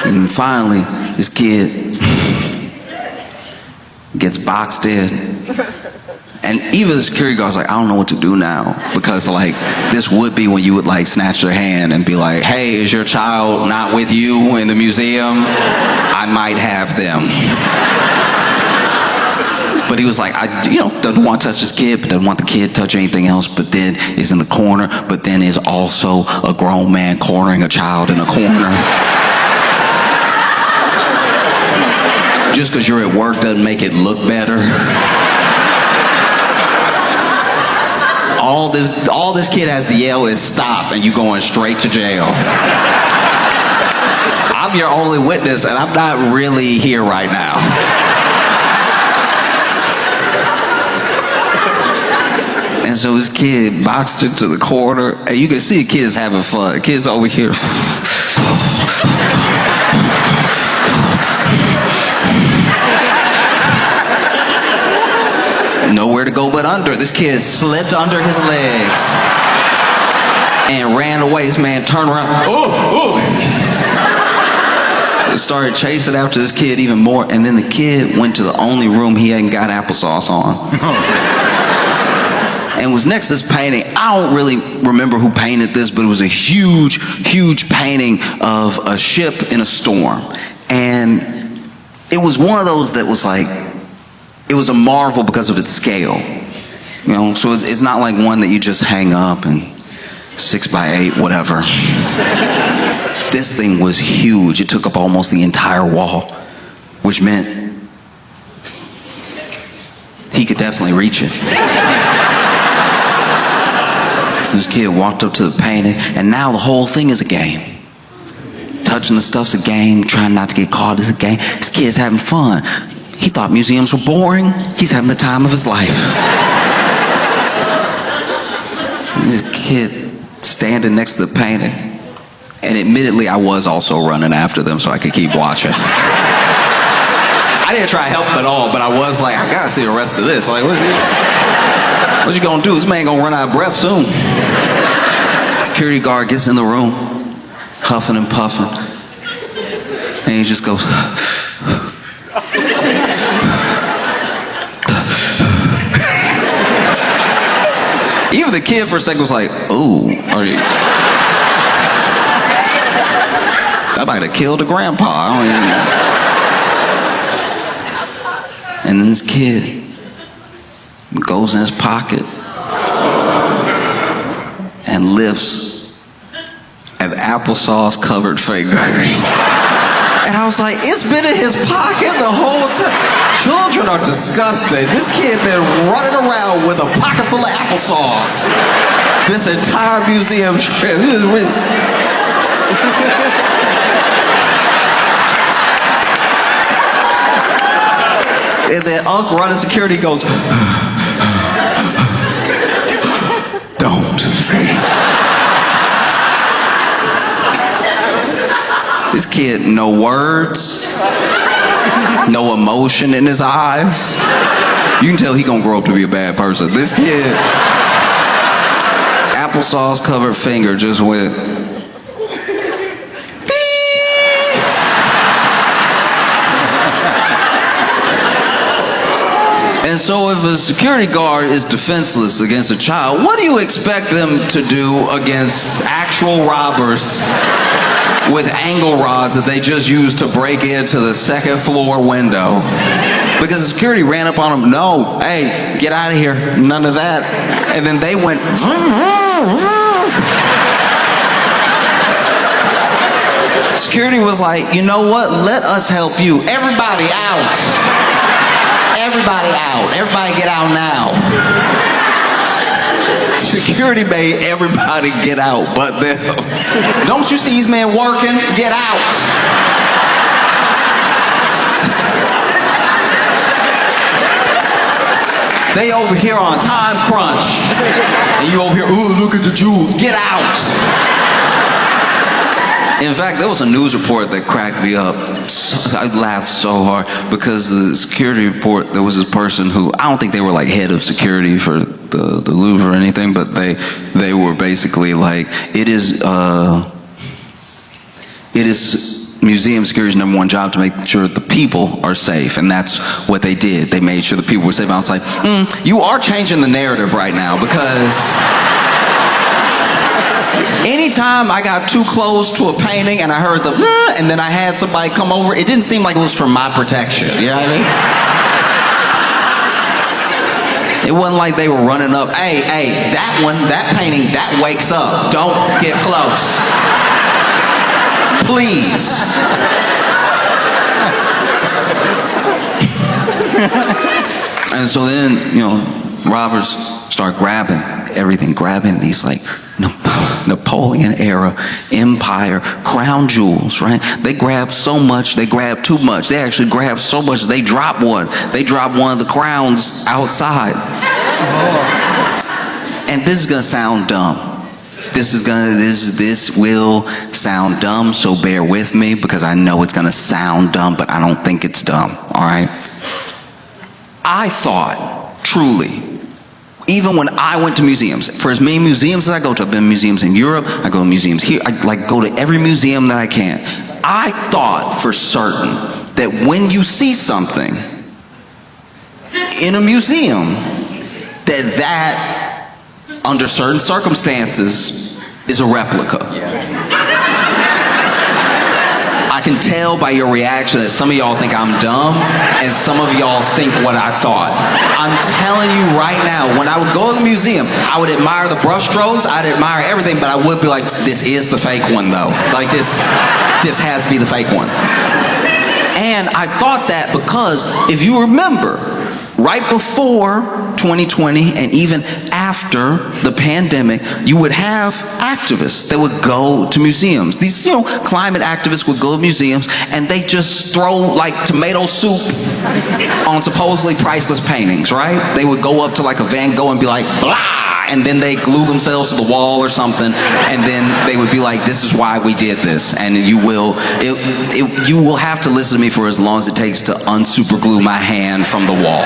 And finally, this kid gets boxed in. And even the security guard's like, "I don't know what to do now." Because like, this would be when you would like snatch their hand and be like, "Hey, is your child not with you in the museum? I might have them." But he was like, doesn't want to touch this kid, but doesn't want the kid to touch anything else, but then is in the corner, but then is also a grown man cornering a child in a corner. Just because you're at work doesn't make it look better. All this kid has to yell is "stop," and you going straight to jail. I'm your only witness, and I'm not really here right now. And so this kid boxed into the corner, and you can see kids having fun. Kids over here. Nowhere to go but under. This kid slipped under his legs and ran away. This man turned around. Started chasing after this kid even more, and then the kid went to the only room he hadn't got applesauce on. And was next to this painting. I don't really remember who painted this, but it was a huge, huge painting of a ship in a storm. And it was one of those that was like, it was a marvel because of its scale. So it's not like one that you just hang up and 6x8, whatever. This thing was huge. It took up almost the entire wall, which meant he could definitely reach it. This kid walked up to the painting, and now the whole thing is a game. Touching the stuff's a game, trying not to get caught is a game. This kid's having fun. He thought museums were boring. He's having the time of his life. This kid standing next to the painting. And admittedly, I was also running after them so I could keep watching. I didn't try to help at all, but I was like, I gotta see the rest of this. Like, what you gonna do? This man gonna run out of breath soon. Security guard gets in the room, huffing and puffing, and he just goes, even the kid for a second was like, ooh, are you? I might have killed a grandpa. I don't even know. And then this kid goes in his pocket and lifts an applesauce covered finger. And I was like, it's been in his pocket the whole time. Children are disgusting. This kid been running around with a pocket full of applesauce this entire museum trip. And then Unc running security goes, don't. This kid, no words, no emotion in his eyes. You can tell he gonna grow up to be a bad person. This kid, applesauce covered finger just went, and so if a security guard is defenseless against a child, what do you expect them to do against actual robbers with angle rods that they just used to break into the second floor window? Because the security ran up on them, no, hey, get out of here, none of that. And then they went, vroom, vroom, vroom. Security was like, you know what, let us help you. Everybody out. Everybody out. Everybody get out now. Security made everybody get out but them. Don't you see these men working? Get out. They over here on time crunch. And you over here, ooh, look at the jewels. Get out. In fact, there was a news report that cracked me up. I laughed so hard because the security report, there was this person who, I don't think they were like head of security for the Louvre or anything, but they were basically like, it is museum security's #1 job to make sure the people are safe, and that's what they did. They made sure the people were safe. I was like, you are changing the narrative right now, because anytime I got too close to a painting and I heard the and then I had somebody come over, it didn't seem like it was for my protection. You know what I mean? It wasn't like they were running up, hey, that one, that painting, that wakes up. Don't get close. Please. And so then, robbers start grabbing everything, grabbing these like Napoleon era empire crown jewels, right? They grab so much, they grab too much. They actually grab so much they drop one. They drop one of the crowns outside. And this is gonna sound dumb. This will sound dumb, so bear with me, because I know it's gonna sound dumb, but I don't think it's dumb, all right? I thought, truly, even when I went to museums, for as many museums as I go to, I've been to museums in Europe, I go to museums here, I go to every museum that I can. I thought for certain that when you see something in a museum, that under certain circumstances is a replica. Yes. I can tell by your reaction that some of y'all think I'm dumb and some of y'all think what I thought. I'm telling you right now, when I would go to the museum, I would admire the brush strokes, I'd admire everything, but I would be like, this is the fake one though. Like this has to be the fake one. And I thought that because if you remember, right before 2020 and even after the pandemic, you would have activists that would go to museums. These, climate activists would go to museums and they just throw like tomato soup on supposedly priceless paintings, right? They would go up to like a Van Gogh and be like, blah, and then they glue themselves to the wall or something, and then they would be like, this is why we did this, and you will have to listen to me for as long as it takes to unsuperglue my hand from the wall.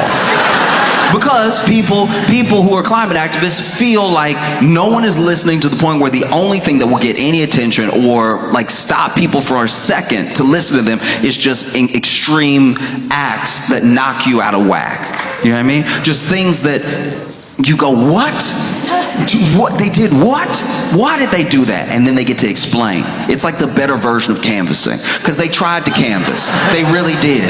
Because people who are climate activists feel like no one is listening to the point where the only thing that will get any attention or like stop people for a second to listen to them is just extreme acts that knock you out of whack. You know what I mean? Just things that you go, what? What? They did what? Why did they do that? And then they get to explain. It's like the better version of canvassing. Because they tried to canvass. They really did.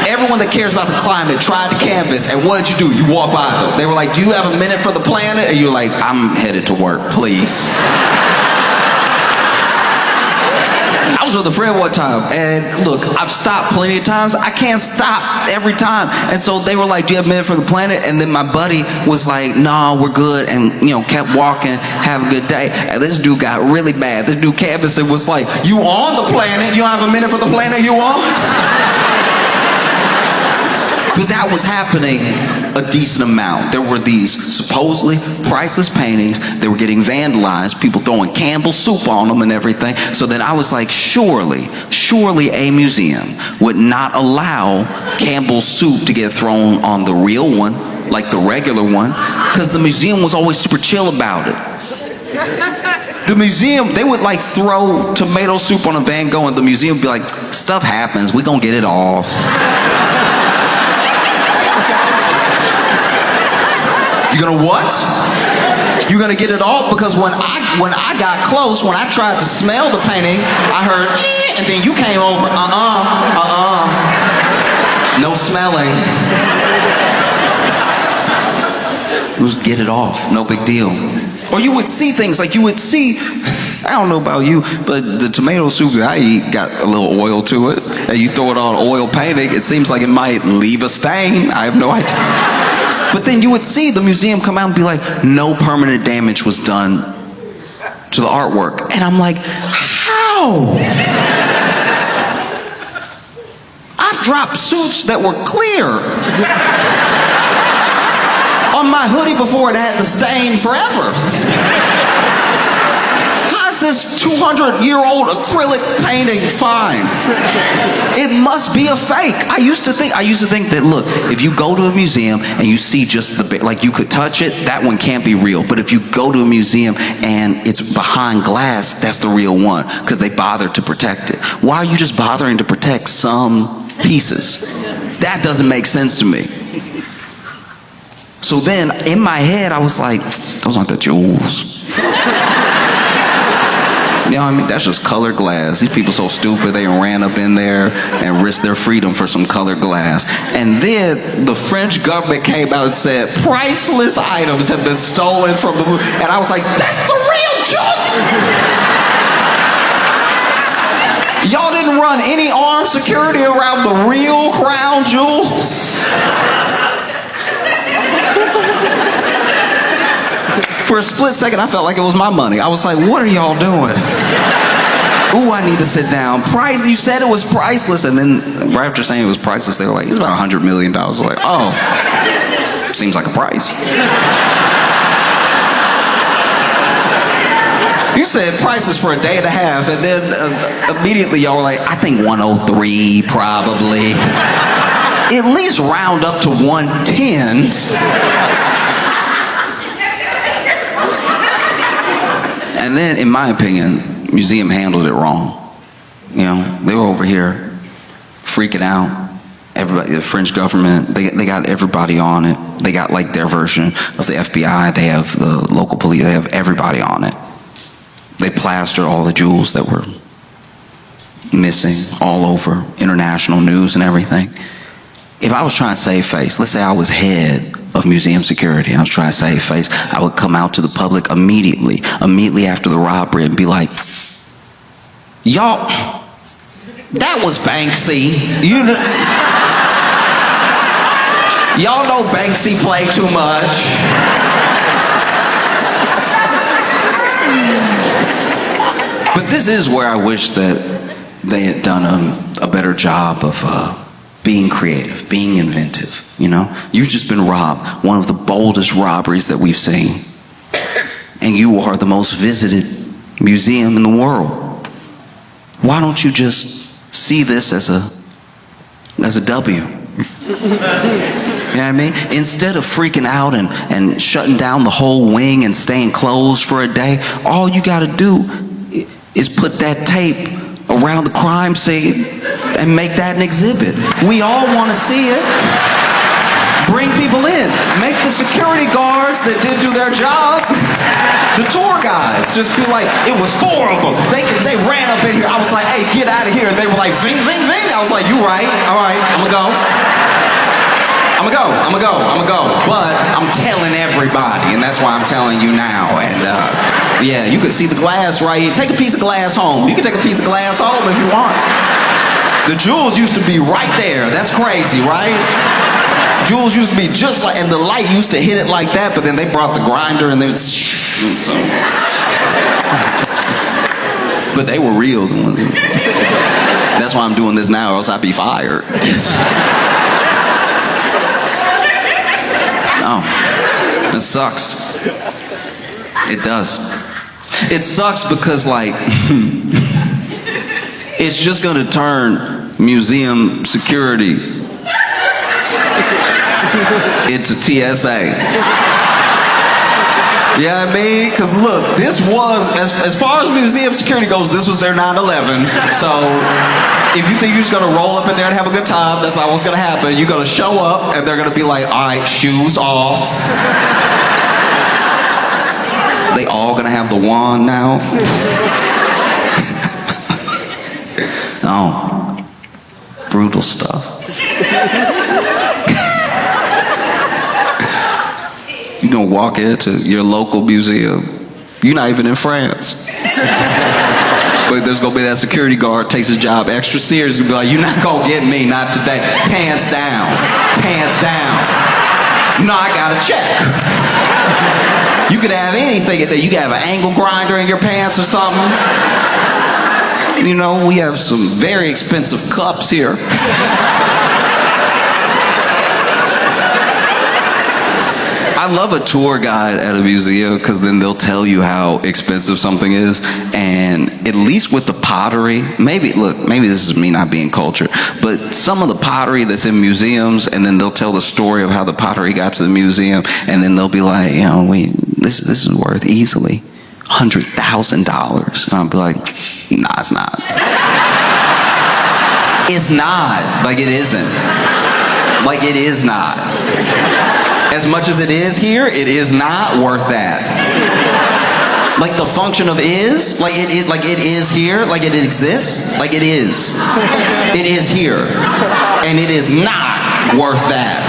Everyone that cares about the climate tried to canvass. And what did you do? You walk by them. They were like, do you have a minute for the planet? And you're like, I'm headed to work, please. I was with a friend one time, and look, I've stopped plenty of times. I can't stop every time. And so they were like, do you have a minute for the planet? And then my buddy was like, no, we're good, and kept walking, have a good day. And this dude got really mad. This dude canvassed and was like, you on the planet? You don't have a minute for the planet you on? But that was happening a decent amount. There were these supposedly priceless paintings. They were getting vandalized, people throwing Campbell soup on them and everything. So then I was like, surely a museum would not allow Campbell soup to get thrown on the real one, like the regular one, because the museum was always super chill about it. The museum, they would like throw tomato soup on a Van Gogh and the museum would be like, stuff happens, we gonna get it off. You gonna what? You gonna get it off? Because when I got close, when I tried to smell the painting, I heard, and then you came over, no smelling. It was get it off, no big deal. Or you would see things like I don't know about you, but the tomato soup that I eat got a little oil to it, and you throw it on oil painting, it seems like it might leave a stain. I have no idea. But then you would see the museum come out and be like, no permanent damage was done to the artwork. And I'm like, how? I've dropped suits that were clear on my hoodie before it had the stain forever. How's this 200-year-old acrylic painting fine? It must be a fake. I used to think that, look, if you go to a museum and you see just like you could touch it, that one can't be real. But if you go to a museum and it's behind glass, that's the real one, because they bothered to protect it. Why are you just bothering to protect some pieces? That doesn't make sense to me. So then, in my head, I was like, those aren't the jewels. You know what I mean? That's just colored glass. These people so stupid, they ran up in there and risked their freedom for some colored glass. And then the French government came out and said, priceless items have been stolen from the Louvre. And I was like, that's the real jewel! Y'all didn't run any armed security around the real crown jewels? For a split second, I felt like it was my money. I was like, what are y'all doing? Ooh, I need to sit down. You said it was priceless. And then right after saying it was priceless, they were like, it's about $100 million. I was like, oh, seems like a price. You said priceless for a day and a half. And then immediately y'all were like, I think 103 probably. At least round up to 110. And then, in my opinion, museum handled it wrong. You know, they were over here freaking out. Everybody, the French government, they got everybody on it. They got like their version of the FBI. They have the local police. They have everybody on it. They plastered all the jewels that were missing all over international news and everything. If I was trying to save face, let's say I was head of museum security, I was trying to save face, I would come out to the public immediately after the robbery and be like, y'all, that was Banksy. Y'all know Banksy played too much. But this is where I wish that they had done a better job of being creative, being inventive. You know, you've just been robbed. One of the boldest robberies that we've seen and you are the most visited museum in the world. Why don't you just see this as a W? You know what I mean? Instead of freaking out and shutting down the whole wing and staying closed for a day, all you got to do is put that tape around the crime scene and make that an exhibit. We all want to see it. Bring people in. Make the security guards that did do their job, the tour guides, just be like, it was 4 of them. They ran up in here. I was like, hey, get out of here. And they were like, ving, ving, ving. I was like, you right. All right, I'm going to go. I'm gonna go. But I'm telling everybody, and that's why I'm telling you now. And yeah, you can see the glass right here. Take a piece of glass home. You can take a piece of glass home if you want. The jewels used to be right there. That's crazy, right? Jewels used to be just like, and the light used to hit it like that, but then they brought the grinder and they was, so. But they were real. That's why I'm doing this now, or else I'd be fired. No, it sucks. It does. It sucks because, like, it's just gonna turn museum security into TSA. Yeah, I mean, because look, this was, as far as museum security goes, this was their 9/11. So if you think you're just gonna roll up in there and have a good time, that's not what's gonna happen. You're gonna show up and they're gonna be like, all right, shoes off. They all gonna have the wand now. Oh, brutal stuff. You're gonna walk into your local museum. You're not even in France. But there's gonna be that security guard takes his job extra serious and be like, you're not gonna get me, not today. Pants down. Pants down. No, I got to check. You could have anything in there. You could have an angle grinder in your pants or something. You know, we have some very expensive cups here. I love a tour guide at a museum because then they'll tell you how expensive something is, and at least with the pottery, maybe this is me not being cultured, but some of the pottery that's in museums, and then they'll tell the story of how the pottery got to the museum, and then they'll be like, you know, this is worth easily $100,000. And I'll be like, nah, it's not. It's not. Like, it isn't. Like, it is not. As much as it is here, it is not worth that. Like the function of is, like it is here, like it exists, like it is. It is here. And it is not worth that.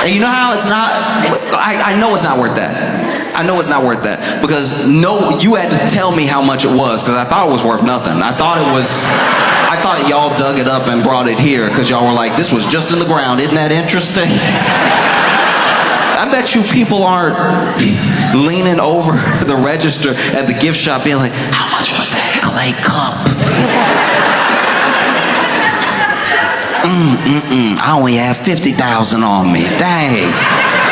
And you know how it's not? I know it's not worth that. I know it's not worth that. Because you had to tell me how much it was, because I thought it was worth nothing. I thought y'all dug it up and brought it here because y'all were like, this was just in the ground. Isn't that interesting? I bet you people aren't leaning over the register at the gift shop being like, how much was that clay cup? I only have 50,000 on me. Dang.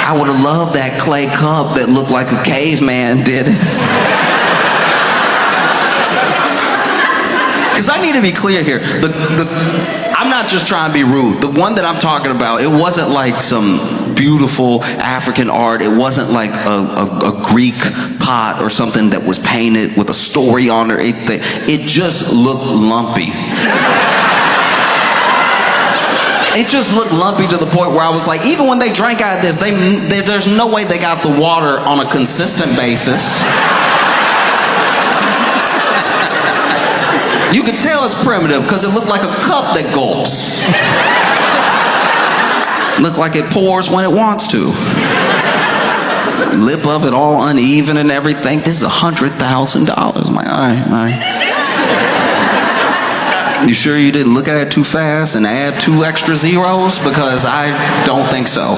I would have loved that clay cup that looked like a caveman did it. Because I need to be clear here. I'm not just trying to be rude. The one that I'm talking about, it wasn't like some beautiful African art. It wasn't like a Greek pot or something that was painted with a story on it. It just looked lumpy. It just looked lumpy to the point where I was like, even when they drank out of this, there's no way they got the water on a consistent basis. You could tell it's primitive because it looked like a cup that gulps. Looked like it pours when it wants to. Lip of it all uneven and everything. This is $100,000. I'm like, all right. You sure you didn't look at it too fast and add 2 extra zeros? Because I don't think so.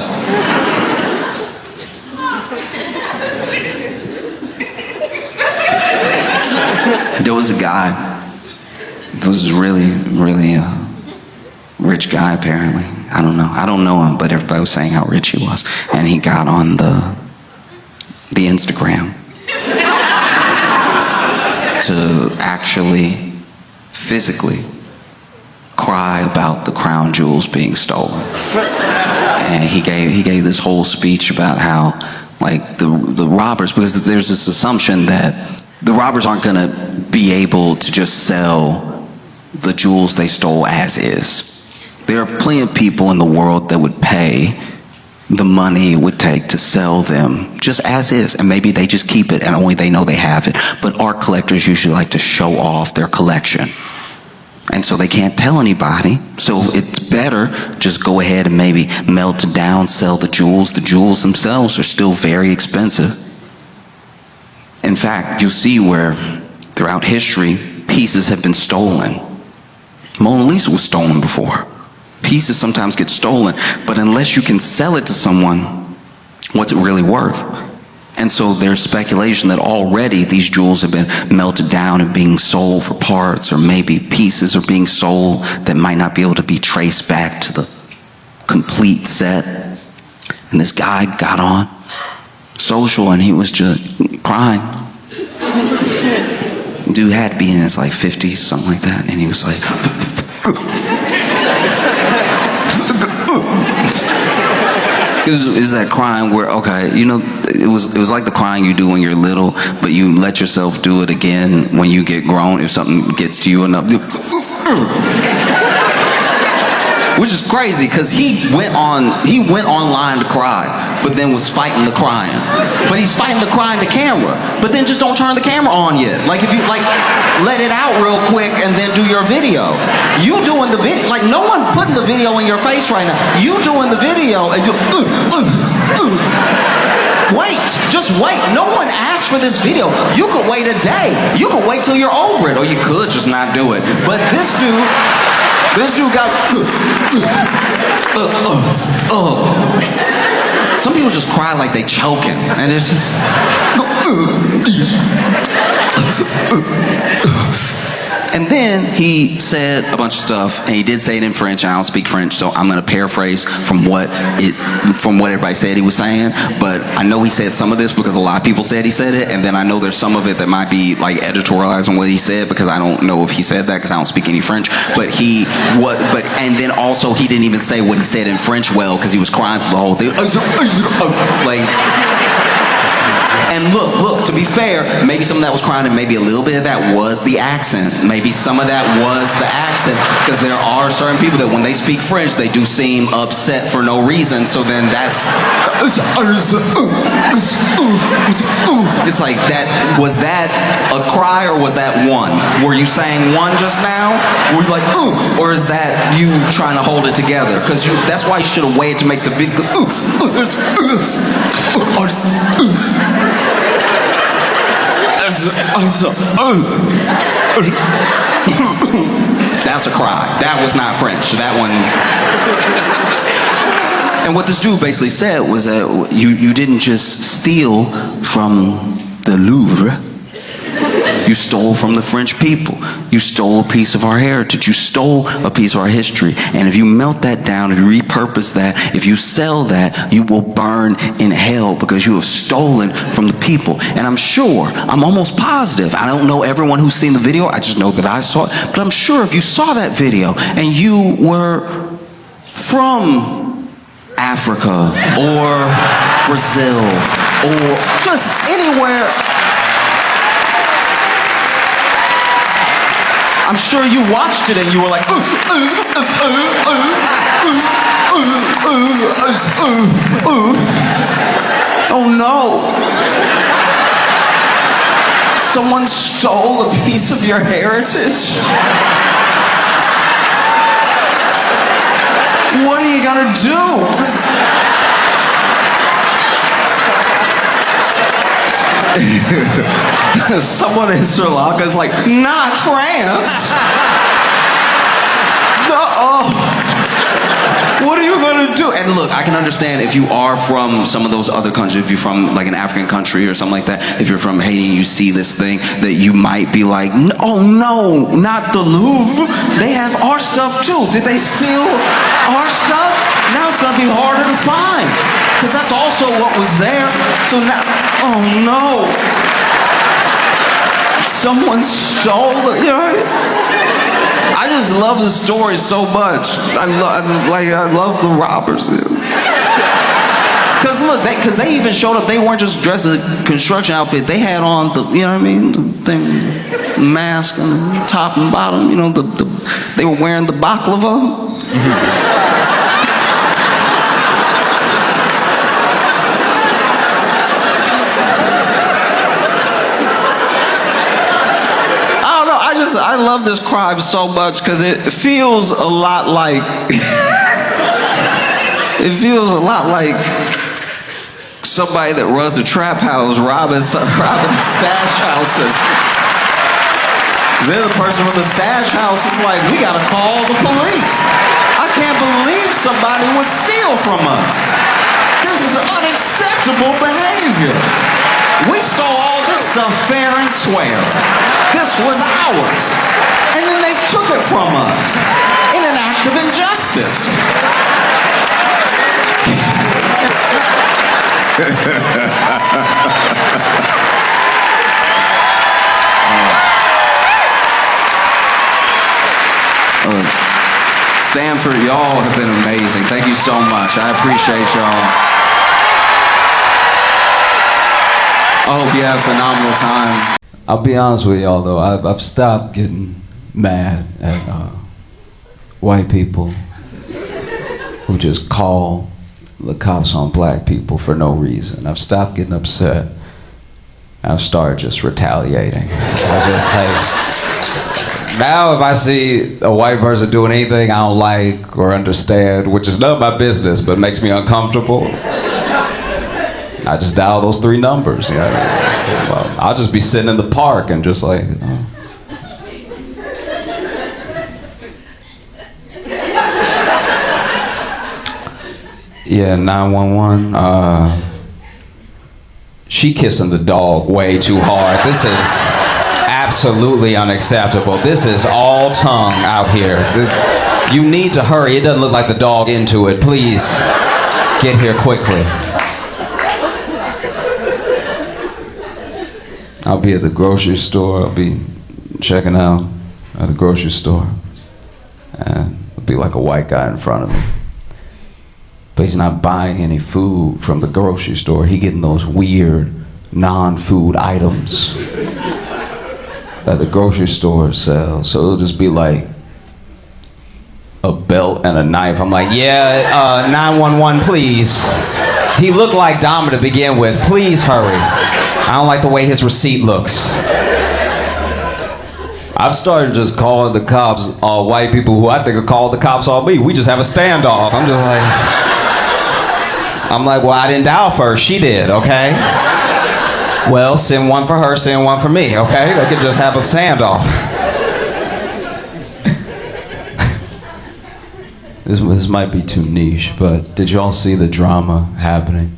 There was a guy. There was a really rich guy, apparently. I don't know him, but everybody was saying how rich he was. And he got on the the Instagram to actually, physically cry about the crown jewels being stolen. And he gave this whole speech about how, like, the robbers, because there's this assumption that the robbers aren't gonna be able to just sell the jewels they stole as is. There are plenty of people in the world that would pay the money it would take to sell them just as is, and maybe they just keep it and only they know they have it. But art collectors usually like to show off their collection, and so they can't tell anybody. So it's better just go ahead and maybe melt it down, sell the jewels. The jewels themselves are still very expensive. In fact, you'll see where throughout history pieces have been stolen. Mona Lisa was stolen before. Pieces sometimes get stolen, but unless you can sell it to someone, what's it really worth? And so there's speculation that already these jewels have been melted down and being sold for parts, or maybe pieces are being sold that might not be able to be traced back to the complete set. And this guy got on social and he was just crying. Dude had to be in his like 50s, something like that, and he was like, Is that crying where, okay, you know, it was like the crying you do when you're little, but you let yourself do it again when you get grown if something gets to you enough. Which is crazy, because he went online to cry, but then was fighting the crying. But he's fighting the crying to camera, but then just don't turn the camera on yet. Like, if you, like, let it out real quick and then do your video. You doing the video, like, no one putting the video in your face right now. You doing the video and you, wait, just wait. No one asked for this video. You could wait a day. You could wait till you're over it, or you could just not do it. But this dude got, some people just cry like they choking, and it's just, and then he said a bunch of stuff, and he did say it in French, and I don't speak French, so I'm going to paraphrase from what everybody said he was saying, but I know he said some of this because a lot of people said he said it, and then I know there's some of it that might be like editorializing what he said, because I don't know if he said that because I don't speak any French, and then also he didn't even say what he said in French well, because he was crying through the whole thing. Like, and look, to be fair, maybe some of that was crying, and maybe a little bit of that was the accent. Maybe some of that was the accent, because there are certain people that when they speak French, they do seem upset for no reason, so then that's, it's like, was that a cry, or was that one? Were you saying one just now? Were you like, or is that you trying to hold it together? Because that's why you should have waited to make the big, that's a cry. That was not French. That one. And what this dude basically said was that you didn't just steal from the Louvre. You stole from the French people. You stole a piece of our heritage. You stole a piece of our history. And if you melt that down, if you repurpose that, if you sell that, you will burn in hell, because you have stolen from the people. And I'm sure, I'm almost positive, I don't know everyone who's seen the video, I just know that I saw it, but I'm sure if you saw that video and you were from Africa or Brazil or just anywhere, I'm sure you watched it and you were like, oh no. Someone stole a piece of your heritage? What are you gonna do? Someone in Sri Lanka is like, not France. No. What are you gonna do? And look, I can understand if you are from some of those other countries, if you're from like an African country or something like that, if you're from Haiti and you see this thing, that you might be like, oh no, not the Louvre. They have our stuff too. Did they steal our stuff? Now it's gonna be harder to find, because that's also what was there. So now, Oh no! Someone stole it. You know, I just love the story so much. I love the robbers. Cause look, cause they even showed up. They weren't just dressed in a construction outfit. They had on the, you know what I mean, the thing, mask and top and bottom. You know, they were wearing the baklava. I love this crime so much because it feels a lot like somebody that runs a trap house robbing stash houses. Then the person from the stash house is like, we gotta call the police. I can't believe somebody would steal from us. This is unacceptable behavior. We stole all this stuff fair and square. This was ours. And then they took it from us in an act of injustice. Stanford, y'all have been amazing. Thank you so much. I appreciate y'all. I hope you have a phenomenal time. I'll be honest with y'all though, I've stopped getting mad at white people who just call the cops on black people for no reason. I've stopped getting upset. I've started just retaliating. I just now if I see a white person doing anything I don't like or understand, which is none of my business but makes me uncomfortable, I just dial those 3 numbers. You know? Well, I'll just be sitting in the park and just like, oh. Yeah, 911. She kissing the dog way too hard. This is absolutely unacceptable. This is all tongue out here. You need to hurry. It doesn't look like the dog into it. Please get here quickly. I'll be at the grocery store. I'll be checking out at the grocery store. And there'll be like a white guy in front of me. But he's not buying any food from the grocery store. He's getting those weird non-food items that the grocery store sells. So it'll just be like a belt and a knife. I'm like, yeah, 911, please. He looked like Dama to begin with. Please hurry. I don't like the way his receipt looks. I've started just calling the cops all white people who I think are calling the cops on me. We just have a standoff. I'm like, well, I didn't dial first. She did, okay? Well, send one for her, send one for me, okay? They could just have a standoff. This might be too niche, but did y'all see the drama happening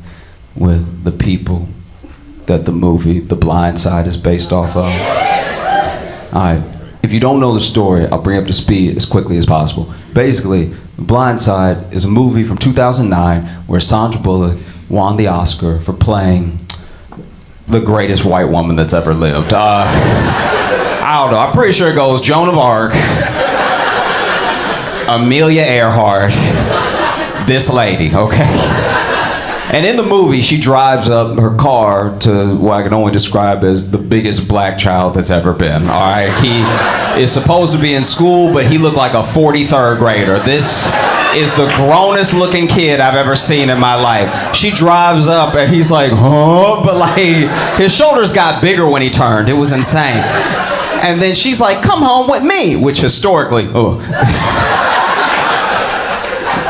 with the people that the movie The Blind Side is based off of? Alright, if you don't know the story, I'll bring up to speed as quickly as possible. Basically, The Blind Side is a movie from 2009 where Sandra Bullock won the Oscar for playing the greatest white woman that's ever lived. I don't know, I'm pretty sure it goes Joan of Arc, Amelia Earhart, this lady, okay? And in the movie, she drives up her car to what I can only describe as the biggest black child that's ever been, all right? He is supposed to be in school, but he looked like a 43rd grader. This is the grownest looking kid I've ever seen in my life. She drives up and he's like, huh? But like, his shoulders got bigger when he turned. It was insane. And then she's like, come home with me, which historically, oh.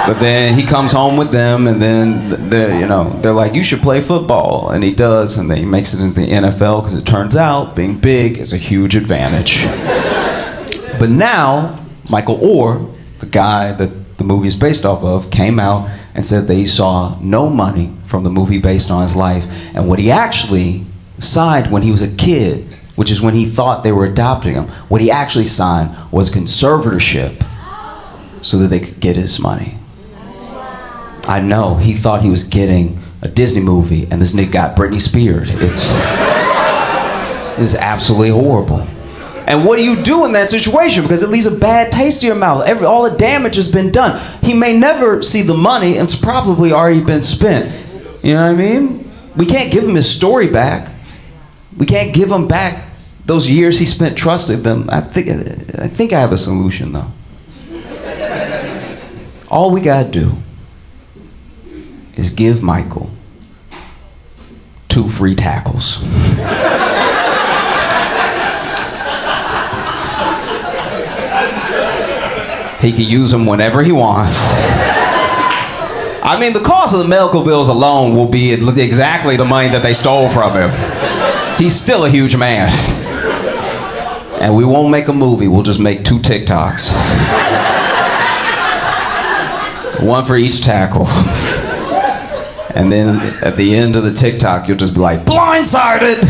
But then he comes home with them, and then they're like, you should play football, and he does, and then he makes it into the NFL because it turns out being big is a huge advantage. But now Michael Oher, the guy that the movie is based off of, came out and said that he saw no money from the movie based on his life, and what he actually signed when he was a kid, which is when he thought they were adopting him, what he actually signed was conservatorship so that they could get his money. I know, he thought he was getting a Disney movie and this nigga got Britney Spears. It's absolutely horrible. And what do you do in that situation? Because it leaves a bad taste in your mouth. All the damage has been done. He may never see the money, and it's probably already been spent. You know what I mean? We can't give him his story back. We can't give him back those years he spent trusting them. I think I have a solution, though. All we gotta do is give Michael 2 free tackles. He can use them whenever he wants. I mean, the cost of the medical bills alone will be exactly the money that they stole from him. He's still a huge man. And we won't make a movie, we'll just make 2 TikToks. 1 for each tackle. And then at the end of the TikTok, you'll just be like, blindsided!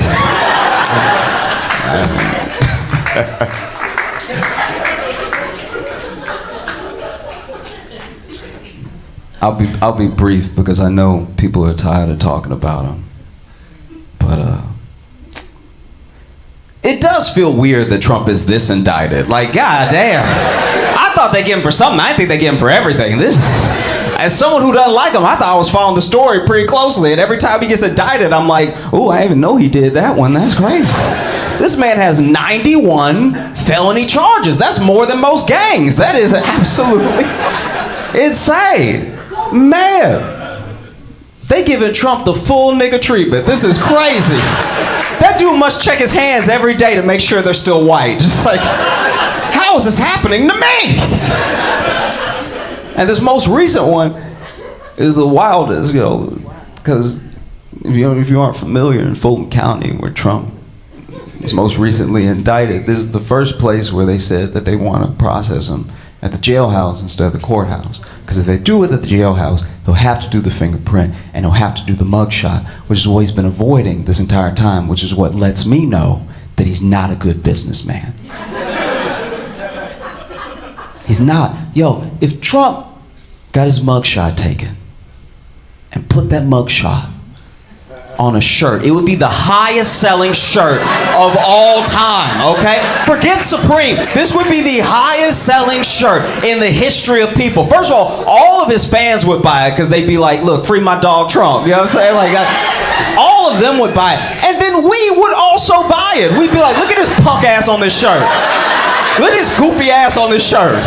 I'll be brief because I know people are tired of talking about him. But it does feel weird that Trump is this indicted. Like, goddamn. I thought they get him for something. I think they get him for everything. As someone who doesn't like him, I thought I was following the story pretty closely. And every time he gets indicted, I'm like, oh, I didn't even know he did that one. That's crazy. This man has 91 felony charges. That's more than most gangs. That is absolutely insane. Man, they giving Trump the full nigga treatment. This is crazy. That dude must check his hands every day to make sure they're still white. Just like, how is this happening to me? And this most recent one is the wildest, because if you aren't familiar in Fulton County, where Trump was most recently indicted, this is the first place where they said that they want to process him at the jailhouse instead of the courthouse. Because if they do it at the jailhouse, they'll have to do the fingerprint and they'll have to do the mugshot, which is what he's been avoiding this entire time, which is what lets me know that he's not a good businessman. He's not. Yo, if Trump got his mugshot taken and put that mugshot on a shirt, it would be the highest selling shirt of all time, okay? Forget Supreme. This would be the highest selling shirt in the history of people. First of all of his fans would buy it because they'd be like, look, free my dog Trump. You know what I'm saying? Like, all of them would buy it. And then we would also buy it. We'd be like, look at this punk ass on this shirt. Look at this goofy ass on this shirt.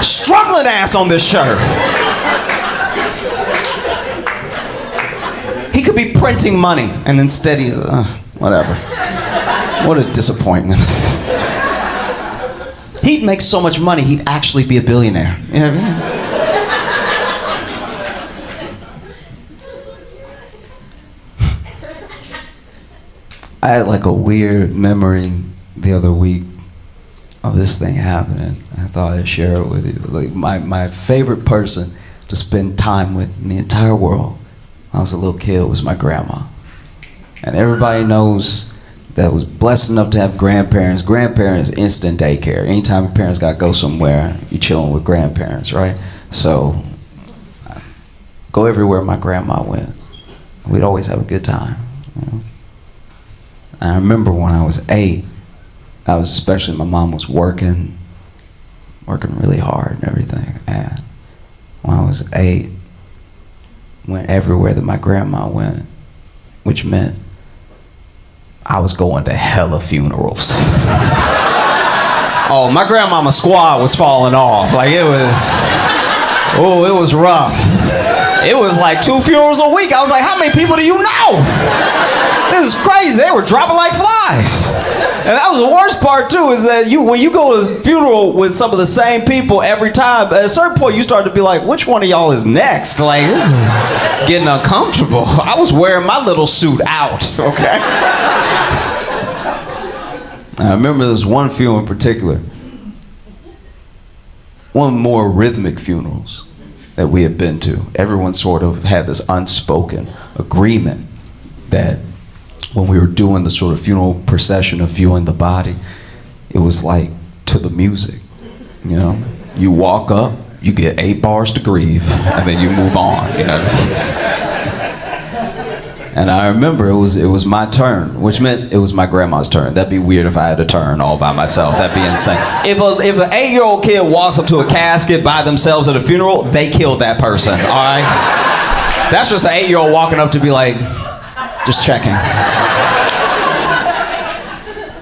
Struggling ass on this shirt. He could be printing money, and instead he's, whatever. What a disappointment. He'd make so much money, he'd actually be a billionaire. You know what I mean? I had like a weird memory the other week of this thing happening. I thought I'd share it with you. Like my favorite person to spend time with in the entire world when I was a little kid was my grandma. And everybody knows that I was blessed enough to have grandparents. Grandparents, instant daycare. Anytime your parents got to go somewhere, you're chilling with grandparents, right? So, go everywhere my grandma went. We'd always have a good time. You know? And I remember when I was 8, especially my mom was working really hard and everything. And when I was 8, went everywhere that my grandma went, which meant I was going to hella funerals. Oh, my grandmama's squad was falling off. Like it was rough. It was like 2 funerals a week. I was like, how many people do you know? This is crazy. They were dropping like flies. And that was the worst part too, is that when you go to a funeral with some of the same people every time, at a certain point you start to be like, which one of y'all is next? Like, this is getting uncomfortable. I was wearing my little suit out, okay? I remember there was one funeral in particular, one more rhythmic funerals that we had been to. Everyone sort of had this unspoken agreement that when we were doing the sort of funeral procession of viewing the body, it was like to the music, you know? You walk up, you get 8 bars to grieve, and then you move on, you know? And I remember it was my turn, which meant it was my grandma's turn. That'd be weird if I had to turn all by myself. That'd be insane. If an 8-year-old kid walks up to a casket by themselves at a funeral, they killed that person, all right? That's just an 8-year-old walking up to be like, just checking.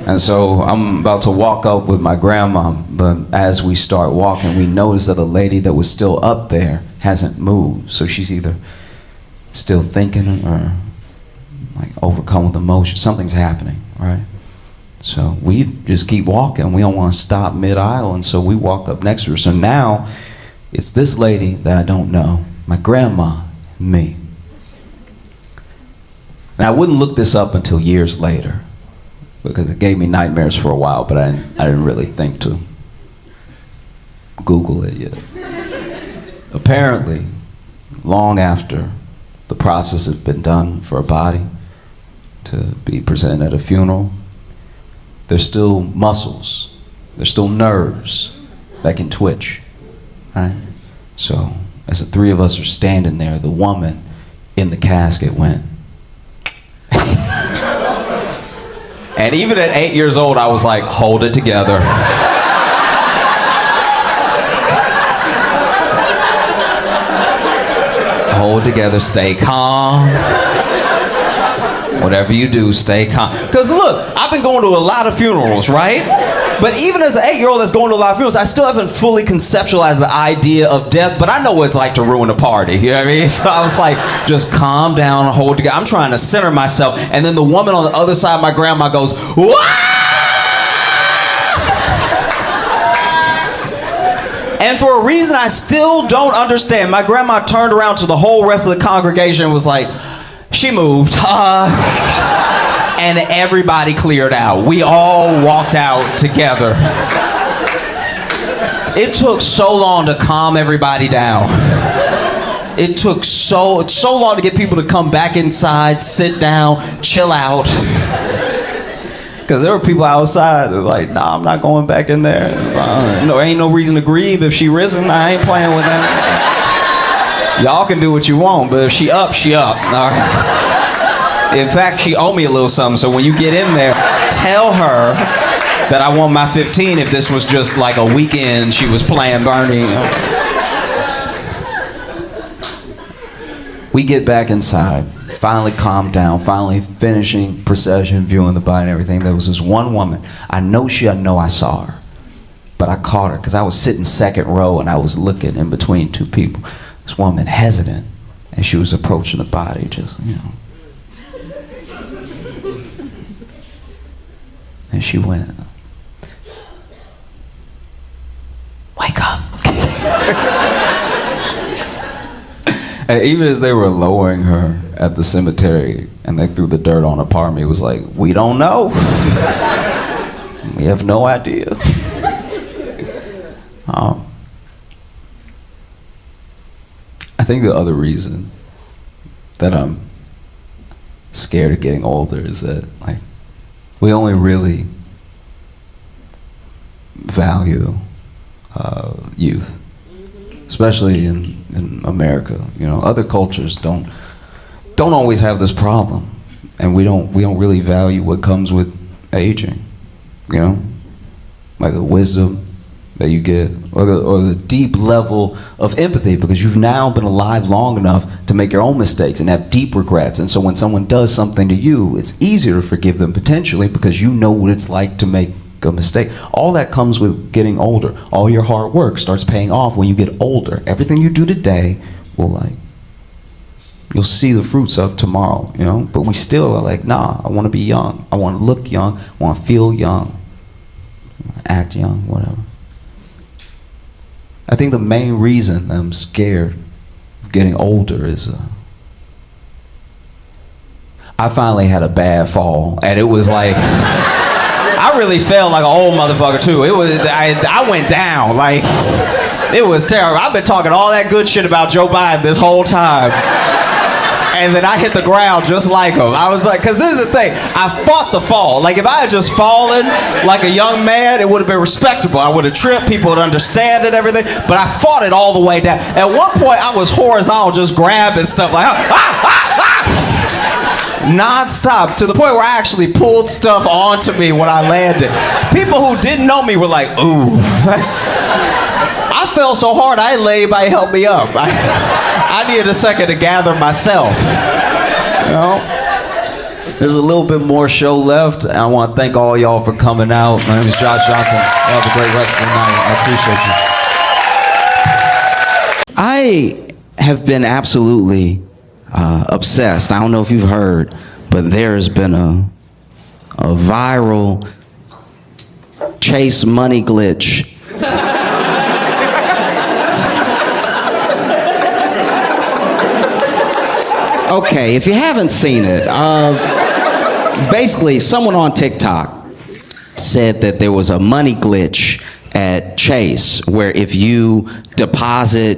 And so I'm about to walk up with my grandma, but as we start walking, we notice that the lady that was still up there hasn't moved. So she's either still thinking or like overcome with emotion. Something's happening, right? So we just keep walking. We don't want to stop mid-aisle, and so we walk up next to her. So now it's this lady that I don't know, my grandma, and me. And I wouldn't look this up until years later because it gave me nightmares for a while, but I didn't really think to Google it yet. Apparently, long after the process has been done for a body to be presented at a funeral, there's still muscles, there's still nerves that can twitch, right? So as the three of us are standing there, the woman in the casket went. And even at 8 years old, I was like, hold it together. Hold together, stay calm. Whatever you do, stay calm. Because look, I've been going to a lot of funerals, right? But even as an 8-year-old that's going to a lot of funerals, I still haven't fully conceptualized the idea of death, but I know what it's like to ruin a party, you know what I mean? So I was like, just calm down, hold together. I'm trying to center myself. And then the woman on the other side of my grandma goes, "Wah!" And for a reason I still don't understand, my grandma turned around to the whole rest of the congregation and was like, she moved. And everybody cleared out. We all walked out together. It took so long to calm everybody down. It took so long to get people to come back inside, sit down, chill out. Because there were people outside that were like, nah, I'm not going back in there. Ain't no reason to grieve if she risen. I ain't playing with that. Y'all can do what you want, but if she up, she up. All right. In fact, she owe me a little something, so when you get in there, tell her that I want my 15 if this was just like a weekend she was playing Bernie. We get back inside, finally calmed down, finally finishing procession, viewing the body and everything. There was this one woman. I know I saw her, but I caught her because I was sitting second row and I was looking in between two people. This woman hesitant, and she was approaching the body, just, you know. And she went, wake up. And even as they were lowering her at the cemetery and they threw the dirt on her part of me, it was like, we don't know. We have no idea. I think the other reason that I'm scared of getting older is that, like, we only really value youth, especially in America. You know, other cultures don't always have this problem, and we don't really value what comes with aging. You know, like the wisdom that you get, or the deep level of empathy, because you've now been alive long enough to make your own mistakes and have deep regrets. And so when someone does something to you, it's easier to forgive them potentially because you know what it's like to make a mistake. All that comes with getting older. All your hard work starts paying off when you get older. Everything you do today you'll see the fruits of tomorrow, you know? But we still are like, nah, I want to be young. I want to look young. I want to feel young. Act young, whatever. I think the main reason I'm scared of getting older is I finally had a bad fall, and it was like I really felt like an old motherfucker too. It was I went down, like it was terrible. I've been talking all that good shit about Joe Biden this whole time. And then I hit the ground just like him. I was like, because this is the thing, I fought the fall. Like if I had just fallen like a young man, it would have been respectable. I would have tripped, people would understand it, everything. But I fought it all the way down. At one point, I was horizontal, just grabbing stuff like, nonstop, to the point where I actually pulled stuff onto me when I landed. People who didn't know me were like, ooh, I fell so hard I didn't let anybody help me up. I needed a second to gather myself. You know? There's a little bit more show left. I want to thank all y'all for coming out. My name is Josh Johnson. Have a great rest of the night. I appreciate you. I have been absolutely obsessed. I don't know if you've heard, but there's been a viral Chase money glitch. Okay, if you haven't seen it, basically someone on TikTok said that there was a money glitch at Chase where if you deposit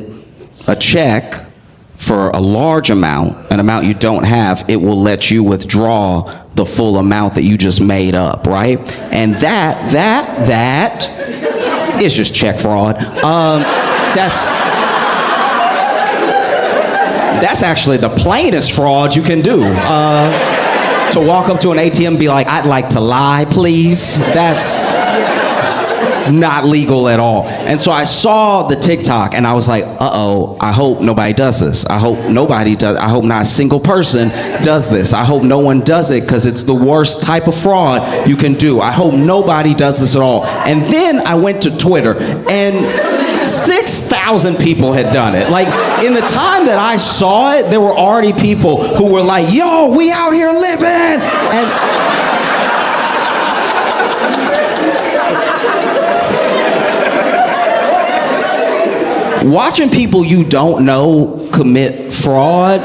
a check for a large amount, an amount you don't have, it will let you withdraw the full amount that you just made up, right? And that is just check fraud. That's actually the plainest fraud you can do. To walk up to an ATM and be like, I'd like to lie, please. That's not legal at all. And so I saw the TikTok and I was like, uh-oh, I hope nobody does this. I hope nobody does. I hope not a single person does this. I hope no one does it because it's the worst type of fraud you can do. I hope nobody does this at all. And then I went to Twitter and 6,000 people had done it. Like, in the time that I saw it, there were already people who were like, yo, we out here living! And watching people you don't know commit fraud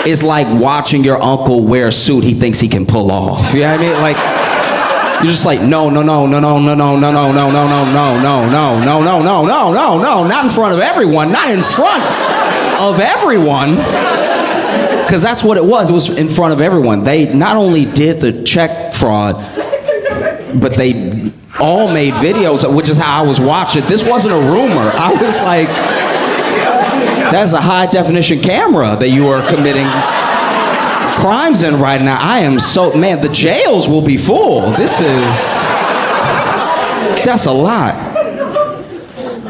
is like watching your uncle wear a suit he thinks he can pull off. You know what I mean? Like, you're just like, no, not in front of everyone, not in front of everyone. Because that's what it was in front of everyone. They not only did the check fraud, but they all made videos, which is how I was watching. This wasn't a rumor. I was like, that's a high definition camera that you are committing crimes in right now. I am so, man, the jails will be full. That's a lot.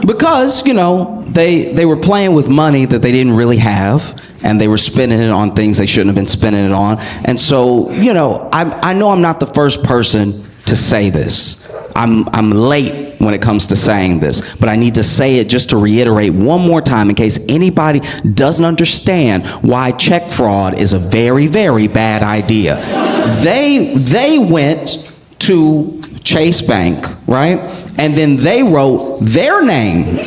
Because, you know, they were playing with money that they didn't really have, and they were spending it on things they shouldn't have been spending it on. And so, you know I'm not the first person to say this. I'm late when it comes to saying this, but I need to say it just to reiterate one more time in case anybody doesn't understand why check fraud is a very, very bad idea. They went to Chase Bank, right? And then they wrote their name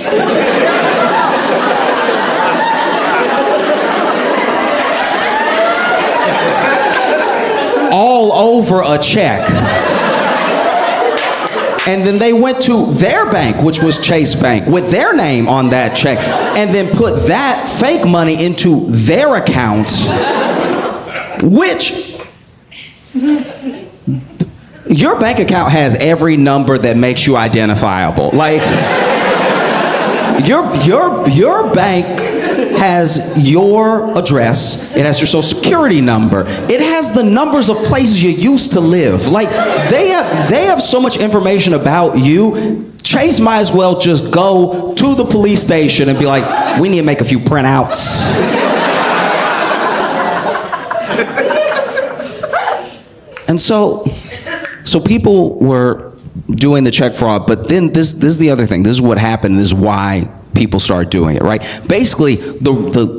all over a check. And then they went to their bank, which was Chase Bank, with their name on that check, and then put that fake money into their account, which your bank account has every number that makes you identifiable. Like, your bank has your address, it has your social security number, it has the numbers of places you used to live. Like, they have so much information about you. Chase might as well just go to the police station and be like, we need to make a few printouts. And so people were doing the check fraud, but then this is the other thing. This is what happened. This is why people started doing it, right? Basically, the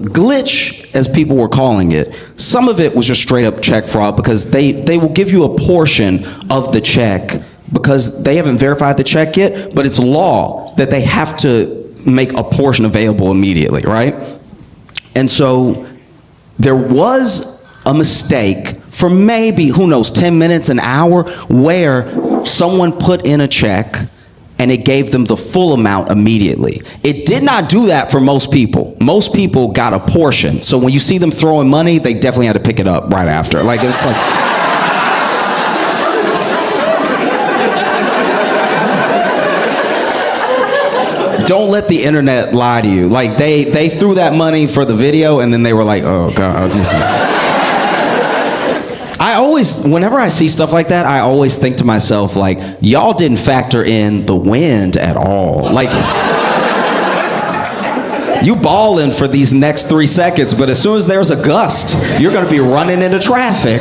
glitch, as people were calling it, some of it was just straight up check fraud because they will give you a portion of the check because they haven't verified the check yet, but it's law that they have to make a portion available immediately, right? And so there was a mistake for maybe, who knows, 10 minutes, an hour, where someone put in a check and it gave them the full amount immediately. It did not do that for most people. Most people got a portion. So when you see them throwing money, they definitely had to pick it up right after. Like, it's like... Don't let the internet lie to you. Like, they threw that money for the video and then they were like, oh God, Whenever I see stuff like that, I always think to myself, like, y'all didn't factor in the wind at all. Like, you balling for these next 3 seconds, but as soon as there's a gust, you're gonna be running into traffic,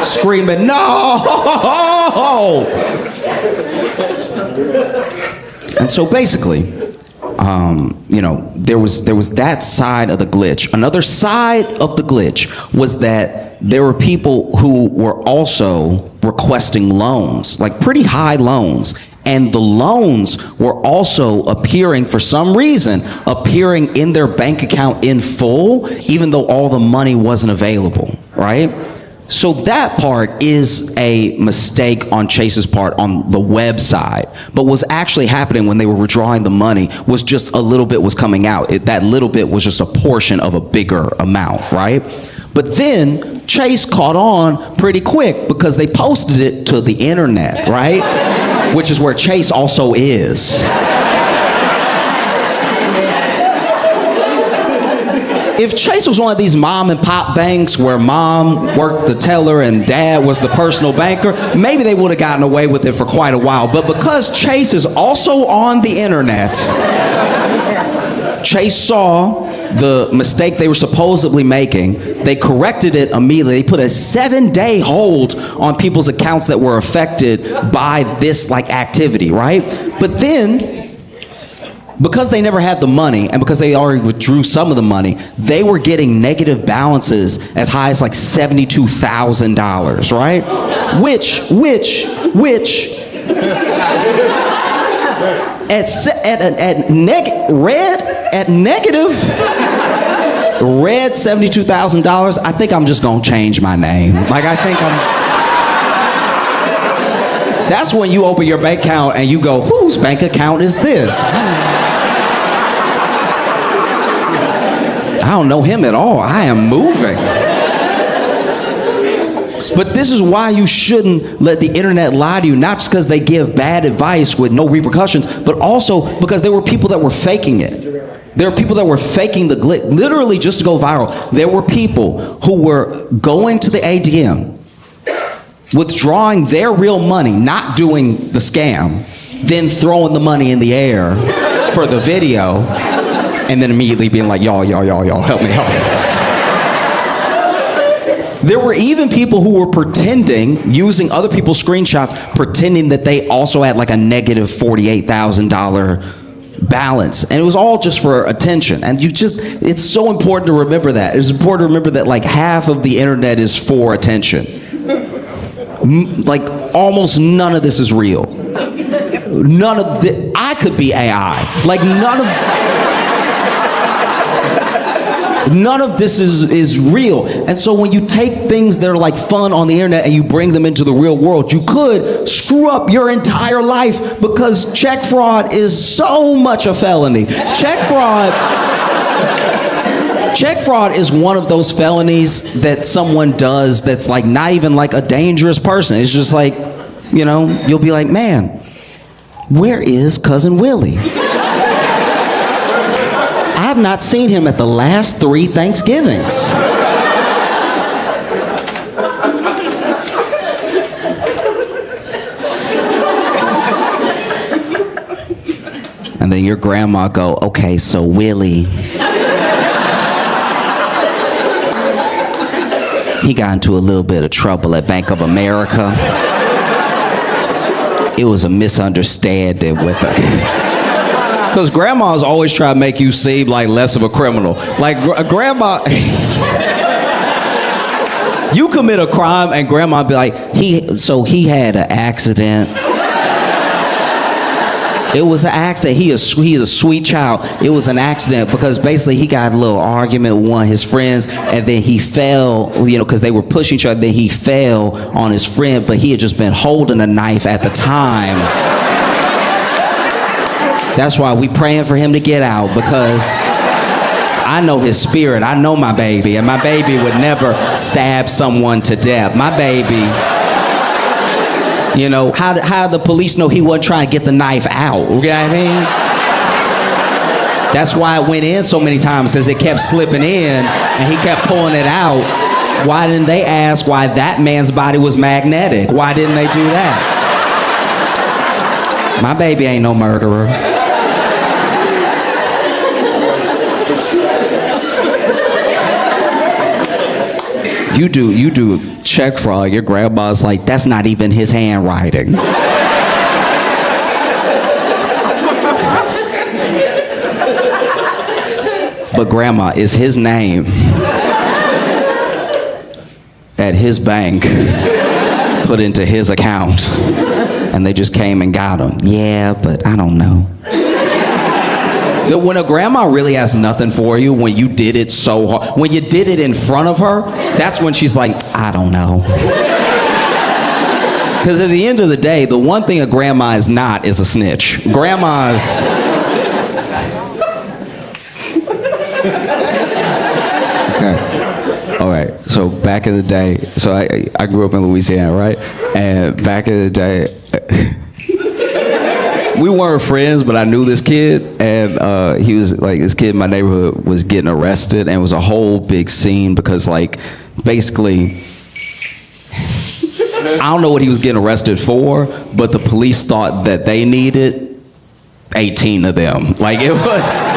screaming, no! And so basically, there was that side of the glitch. Another side of the glitch was that there were people who were also requesting loans, like pretty high loans. And the loans were also appearing, for some reason, appearing in their bank account in full, even though all the money wasn't available, right? So that part is a mistake on Chase's part on the website. But what's actually happening when they were withdrawing the money was just a little bit was coming out. That little bit was just a portion of a bigger amount, right? But then Chase caught on pretty quick because they posted it to the internet, right? Which is where Chase also is. If Chase was one of these mom and pop banks where mom worked the teller and dad was the personal banker, maybe they would have gotten away with it for quite a while. But because Chase is also on the internet, Chase saw the mistake they were supposedly making. They corrected it immediately. They put a 7-day hold on people's accounts that were affected by this activity, right? But then, because they never had the money and because they already withdrew some of the money, they were getting negative balances as high as $72,000, right? Which at negative red $72,000, I think I'm just gonna change my name. That's when you open your bank account and you go, whose bank account is this? I don't know him at all. I am moving. But this is why you shouldn't let the internet lie to you, not just because they give bad advice with no repercussions, but also because there were people that were faking it. There were people that were faking the glitch, literally just to go viral. There were people who were going to the ATM, withdrawing their real money, not doing the scam, then throwing the money in the air for the video, and then immediately being like, y'all, help me. There were even people who were pretending, using other people's screenshots, pretending that they also had a negative $48,000 balance. And it was all just for attention. And it's so important to remember that. It's important to remember that half of the internet is for attention. Almost none of this is real. I could be AI. None of this is real. And so when you take things that are fun on the internet and you bring them into the real world, you could screw up your entire life, because check fraud is so much a felony. Check fraud is one of those felonies that someone does that's not even a dangerous person. It's just you'll be like, man, where is Cousin Willie? I have not seen him at the last 3 Thanksgivings. And then your grandma go, okay, so Willie, he got into a little bit of trouble at Bank of America. It was a misunderstanding with because grandmas always try to make you seem less of a criminal. Grandma, you commit a crime and grandma be like, he had an accident. It was an accident. He is a sweet child. It was an accident because basically he got a little argument with one of his friends, and then he fell, because they were pushing each other, then he fell on his friend, but he had just been holding a knife at the time. That's why we praying for him to get out, because I know his spirit. I know my baby, and my baby would never stab someone to death. My baby, how the police know he wasn't trying to get the knife out? You know what I mean? That's why it went in so many times, because it kept slipping in, and he kept pulling it out. Why didn't they ask why that man's body was magnetic? Why didn't they do that? My baby ain't no murderer. You do check fraud. Your grandma's like, that's not even his handwriting. But grandma, is his name at his bank put into his account, and they just came and got him. Yeah, but I don't know. When a grandma really has nothing for you, when you did it so hard, when you did it in front of her, that's when she's like, I don't know. Because at the end of the day, the one thing a grandma is not is a snitch. Grandmas... Okay. All right. So back in the day, so I grew up in Louisiana, right? And back in the day, we weren't friends, but I knew this kid, and he was like, this kid in my neighborhood was getting arrested, and it was a whole big scene because, like, basically, I don't know what he was getting arrested for, but the police thought that they needed 18 of them. Like, it was,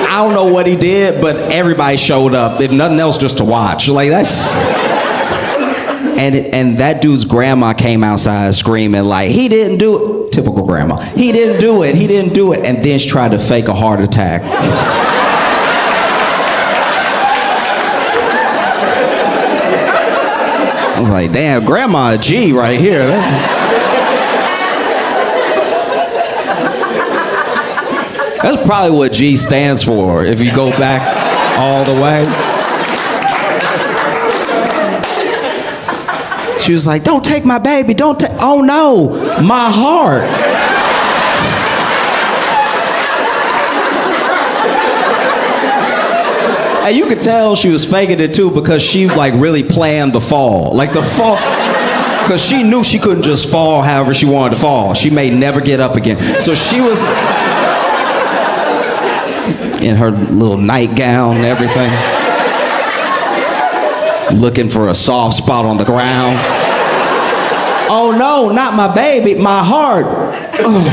I don't know what he did, but everybody showed up, if nothing else, just to watch. Like, that's... And that dude's grandma came outside screaming like, he didn't do it. Typical grandma. He didn't do it. He didn't do it. And then she tried to fake a heart attack. I was like, damn, grandma a G right here. That's probably what G stands for if you go back all the way. She was like, don't take my baby, don't take, oh no, my heart. And you could tell she was faking it too because she like really planned the fall. Like the fall, because she knew she couldn't just fall however she wanted to fall. She may never get up again. So she was in her little nightgown and everything, looking for a soft spot on the ground. Oh no, not my baby, my heart. Ugh.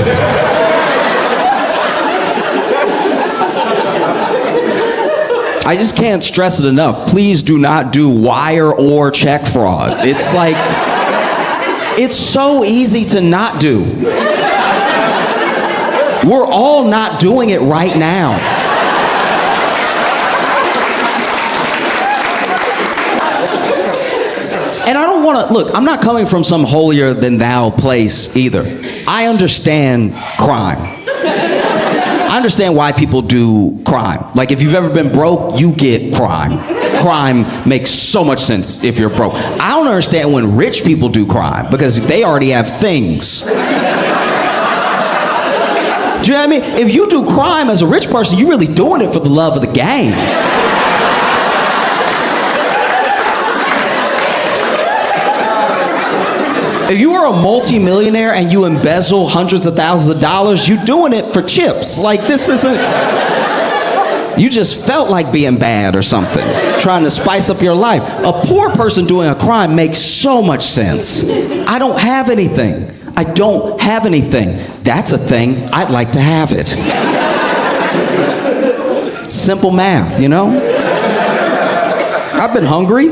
I just can't stress it enough. Please do not do wire or check fraud. It's like, it's so easy to not do. We're all not doing it right now. And I don't want to, look, I'm not coming from some holier than thou place either. I understand crime. I understand why people do crime. Like if you've ever been broke, you get crime. Crime makes so much sense if you're broke. I don't understand when rich people do crime because they already have things. Do you know what I mean? If you do crime as a rich person, you're really doing it for the love of the game. If you are a multi-millionaire and you embezzle hundreds of thousands of dollars, you're doing it for chips. Like this isn't, you just felt like being bad or something, trying to spice up your life. A poor person doing a crime makes so much sense. I don't have anything. I don't have anything. That's a thing. I'd like to have it. Simple math, you know? I've been hungry.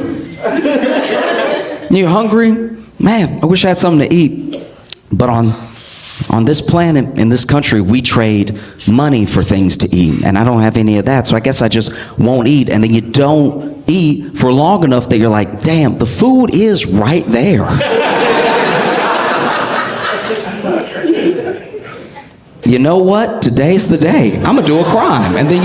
You hungry? Man, I wish I had something to eat. But on this planet, in this country, we trade money for things to eat. And I don't have any of that, so I guess I just won't eat. And then you don't eat for long enough that you're like, damn, the food is right there. You know what? Today's the day. I'm gonna do a crime. And then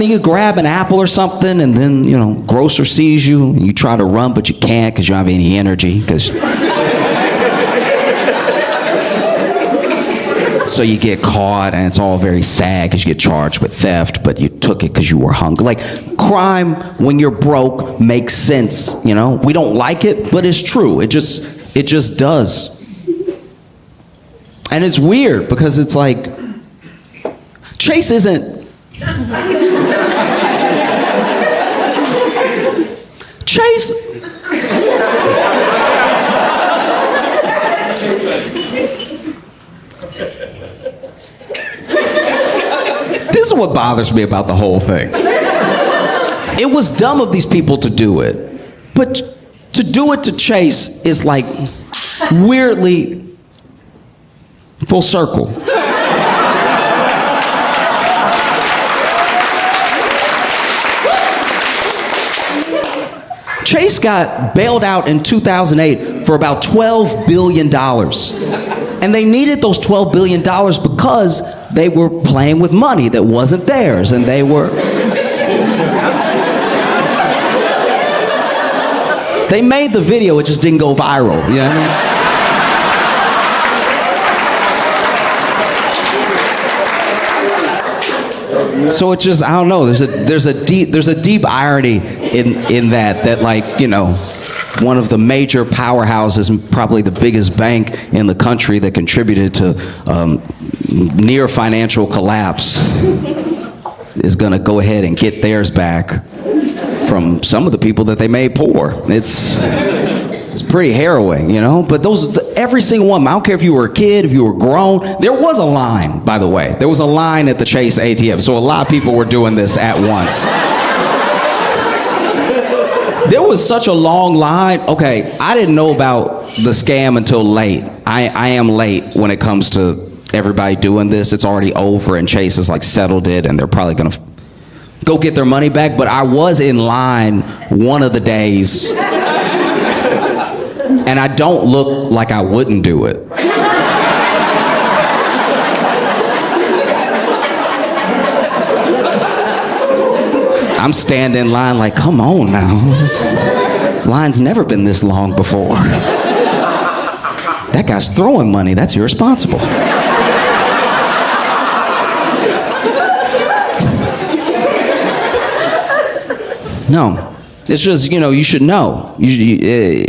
you grab an apple or something, and then, you know, grocer sees you, and you try to run, but you can't because you don't have any energy. So you get caught, and it's all very sad because you get charged with theft, but you took it because you were hungry. Like, crime when you're broke makes sense, you know? We don't like it, but it's true. It just does. And it's weird because it's like, Chase isn't... Chase This is what bothers me about the whole thing. It was dumb of these people to do it, but to do it to Chase is like weirdly full circle. Chase got bailed out in 2008 for about $12 billion. And they needed those $12 billion because they were playing with money that wasn't theirs, and they were... They made the video, it just didn't go viral, you know what I mean? So it just, I don't know, there's a deep irony in that like, you know, one of the major powerhouses and probably the biggest bank in the country that contributed to near financial collapse is gonna go ahead and get theirs back from some of the people that they made poor. It's pretty harrowing, you know? But every single one, I don't care if you were a kid, if you were grown, there was a line, by the way. There was a line at the Chase ATM, so a lot of people were doing this at once. There was such a long line. Okay, I didn't know about the scam until late. I am late when it comes to everybody doing this. It's already over and Chase has like settled it and they're probably gonna go get their money back, but I was in line one of the days and I don't look like I wouldn't do it. I'm standing in line like, come on now. Line's never been this long before. That guy's throwing money, that's irresponsible. No, it's just, you know, you should know. I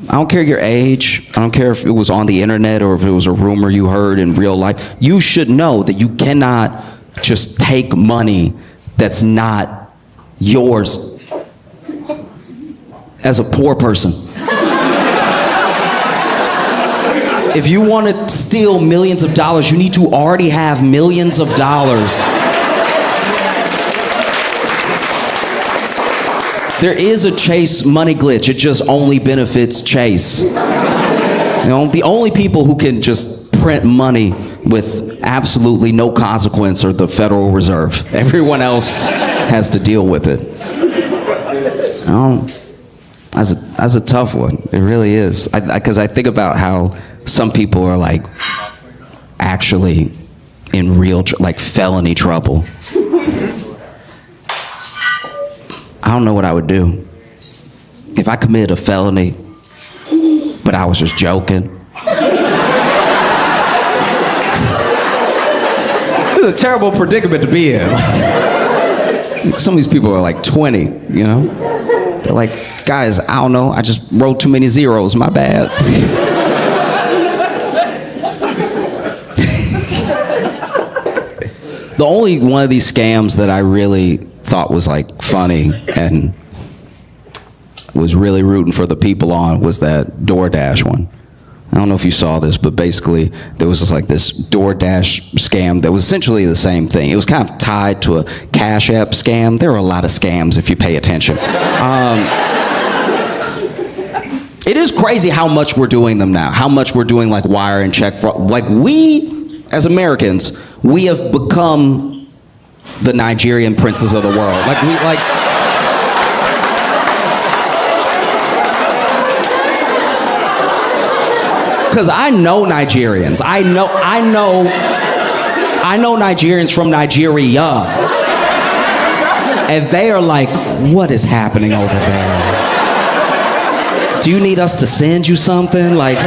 don't care your age. I don't care if it was on the internet or if it was a rumor you heard in real life. You should know that you cannot just take money that's not yours as a poor person. If you want to steal millions of dollars, you need to already have millions of dollars. There is a Chase money glitch. It just only benefits Chase. You know, the only people who can just print money with absolutely no consequence are the Federal Reserve. Everyone else has to deal with it. That's a tough one. It really is. Because I think about how some people are like actually in real like felony trouble. I don't know what I would do if I committed a felony, but I was just joking. It's a terrible predicament to be in. Some of these people are like 20, you know? They're like, guys, I don't know, I just wrote too many zeros, my bad. The only one of these scams that I really thought was like funny and was really rooting for the people on was that DoorDash one. I don't know if you saw this, but basically there was just like this DoorDash scam that was essentially the same thing. It was kind of tied to a Cash App scam. There are a lot of scams if you pay attention. It is crazy how much we're doing them now, how much we're doing like wire and check fraud. Like we, as Americans, we have become the Nigerian princes of the world. Because I know Nigerians. I know Nigerians from Nigeria. And they are like, what is happening over there? Do you need us to send you something? Like,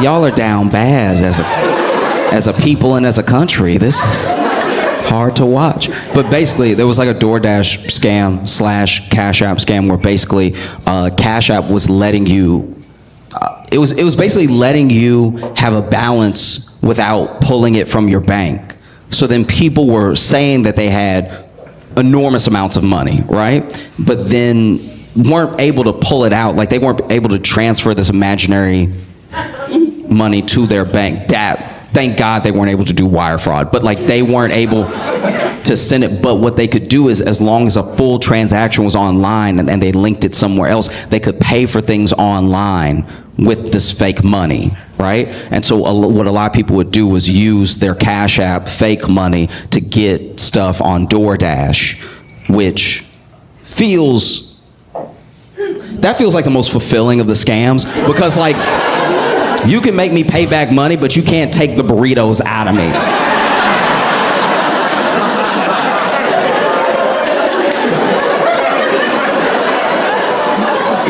y'all are down bad as a people and as a country. This is hard to watch. But basically, there was like a DoorDash scam / Cash App scam where basically Cash App was letting you, it was basically letting you have a balance without pulling it from your bank. So then people were saying that they had enormous amounts of money, right? But then weren't able to pull it out. Like they weren't able to transfer this imaginary money to their bank. That Thank God they weren't able to do wire fraud, but like they weren't able to send it. But what they could do is, as long as a full transaction was online and they linked it somewhere else, they could pay for things online with this fake money, right? And so what a lot of people would do was use their Cash App fake money to get stuff on DoorDash, which feels like the most fulfilling of the scams, because like, you can make me pay back money, but you can't take the burritos out of me.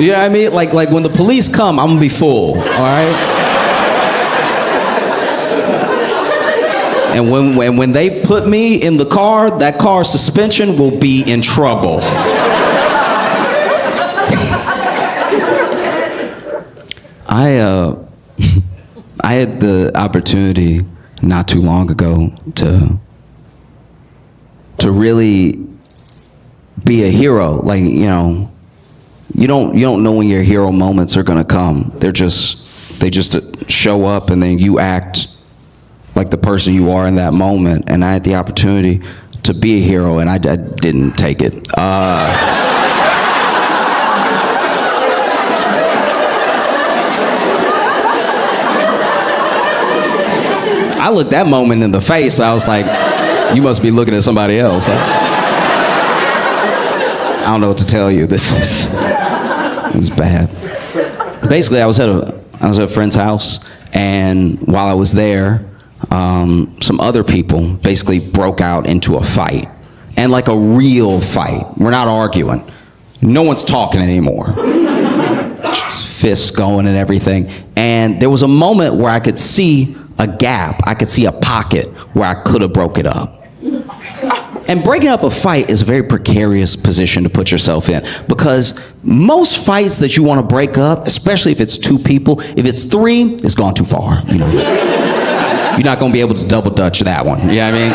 You know what I mean? Like when the police come, I'm gonna be full, all right? And when they put me in the car, that car's suspension will be in trouble. I had the opportunity not too long ago to really be a hero. Like, you know, you don't know when your hero moments are gonna come. They just show up, and then you act like the person you are in that moment. And I had the opportunity to be a hero, and I didn't take it. I looked that moment in the face. I was like, you must be looking at somebody else. I don't know what to tell you. This is bad. Basically, I was at a friend's house, and while I was there, some other people basically broke out into a fight, and like a real fight. We're not arguing. No one's talking anymore. Fists going and everything. And there was a moment where I could see a gap. I could see a pocket where I could have broke it up. And breaking up a fight is a very precarious position to put yourself in, because most fights that you want to break up, especially if it's two people, if it's three, it's gone too far. You know, you're not going to be able to double dutch that one. You know what I mean?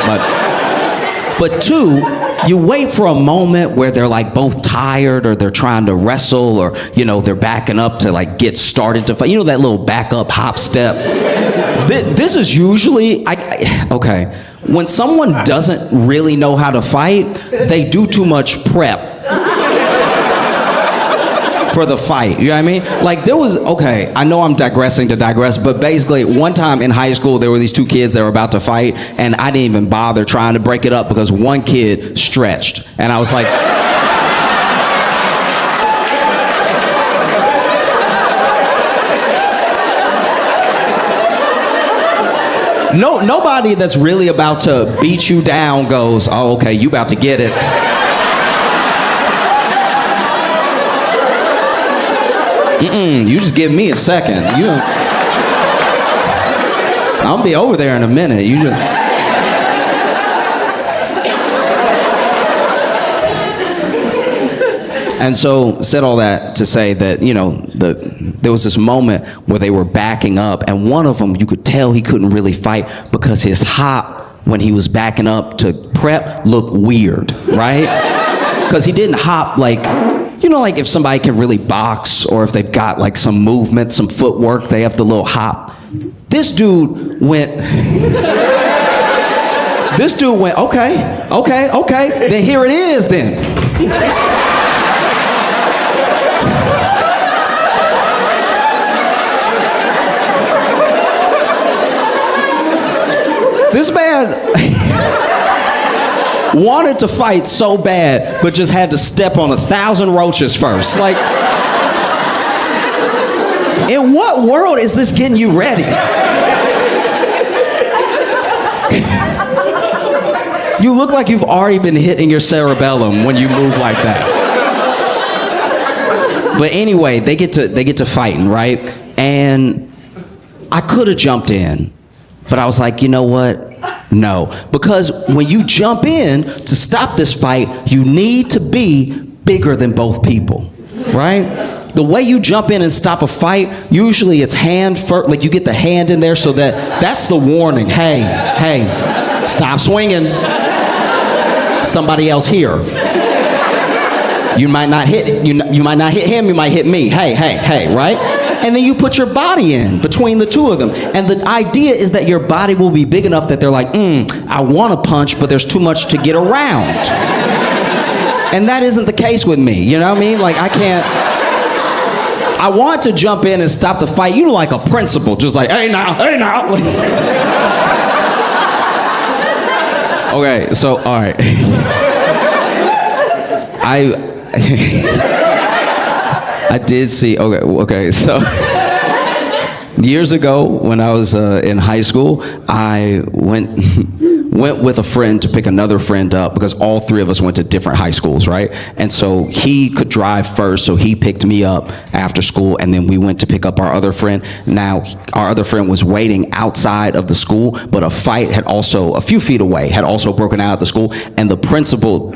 But two, you wait for a moment where they're like both tired, or they're trying to wrestle, or you know, they're backing up to like get started to fight. You know, that little back up hop step. This is usually okay. When someone doesn't really know how to fight, they do too much prep for the fight. You know what I mean? Like there was, okay, I know I'm digressing to digress, but basically one time in high school there were these two kids that were about to fight, and I didn't even bother trying to break it up because one kid stretched, and I was like, nobody that's really about to beat you down goes, oh, okay, you about to get it. You just give me a second. I'll be over there in a minute. You just. And so said all that to say that, you know, there was this moment where they were backing up, and one of them, you could tell he couldn't really fight because his hop when he was backing up to prep looked weird, right? Because he didn't hop like, you know, like if somebody can really box, or if they've got like some movement, some footwork, they have the little hop. This dude went, okay, then here it is then. This man wanted to fight so bad, but just had to step on 1,000 roaches first. Like, in what world is this getting you ready? You look like you've already been hitting your cerebellum when you move like that. But anyway, they get to fighting, right? And I could have jumped in, but I was like, you know what? No. Because when you jump in to stop this fight, you need to be bigger than both people, right? The way you jump in and stop a fight, usually it's hand first, like you get the hand in there so that's the warning. Hey, stop swinging. Somebody else here. You might not hit him, you might hit me. Hey, right? and then you put your body in between the two of them. And the idea is that your body will be big enough that they're like, I want to punch, but there's too much to get around. And that isn't the case with me, you know what I mean? Like, I can't. I want to jump in and stop the fight, you know, like a principal, just like, hey now. Okay, so, all right. I did see, okay, so years ago when I was in high school, I went with a friend to pick another friend up because all three of us went to different high schools, right? And so he could drive first, so he picked me up after school, and then we went to pick up our other friend. Now, our other friend was waiting outside of the school, but a fight had also, a few feet away, had also broken out at the school, and the principal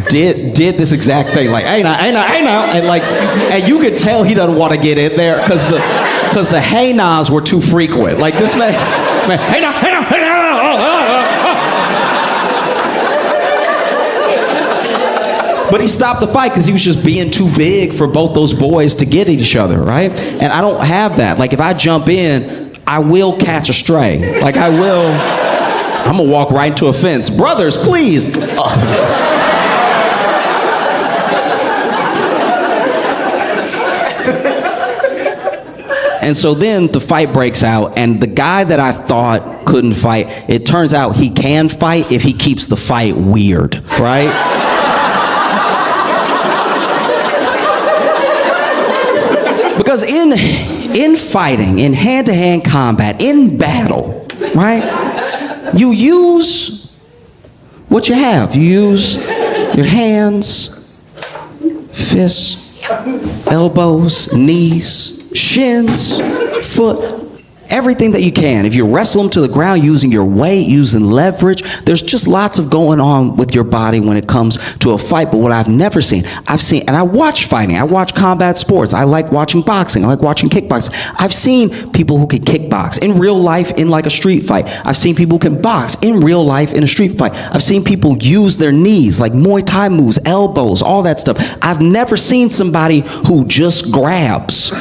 did this exact thing, like, hey now, and you could tell he doesn't want to get in there because the hey nows were too frequent. Like, this man hey now. But he stopped the fight because he was just being too big for both those boys to get at each other, right? And I don't have that. Like, if I jump in, I will catch a stray. Like, I'm gonna walk right into a fence. Brothers, please. And so then the fight breaks out, and the guy that I thought couldn't fight, it turns out he can fight if he keeps the fight weird, right? Because in fighting, in hand-to-hand combat, in battle, right, you use what you have. You use your hands, fists, elbows, knees, shins, foot, everything that you can. If you wrestle them to the ground using your weight, using leverage, there's just lots of going on with your body when it comes to a fight. But what I've never seen, and I watch fighting, I watch combat sports, I like watching boxing, I like watching kickboxing. I've seen people who can kickbox in real life in like a street fight. I've seen people who can box in real life in a street fight. I've seen people use their knees, like Muay Thai moves, elbows, all that stuff. I've never seen somebody who just grabs.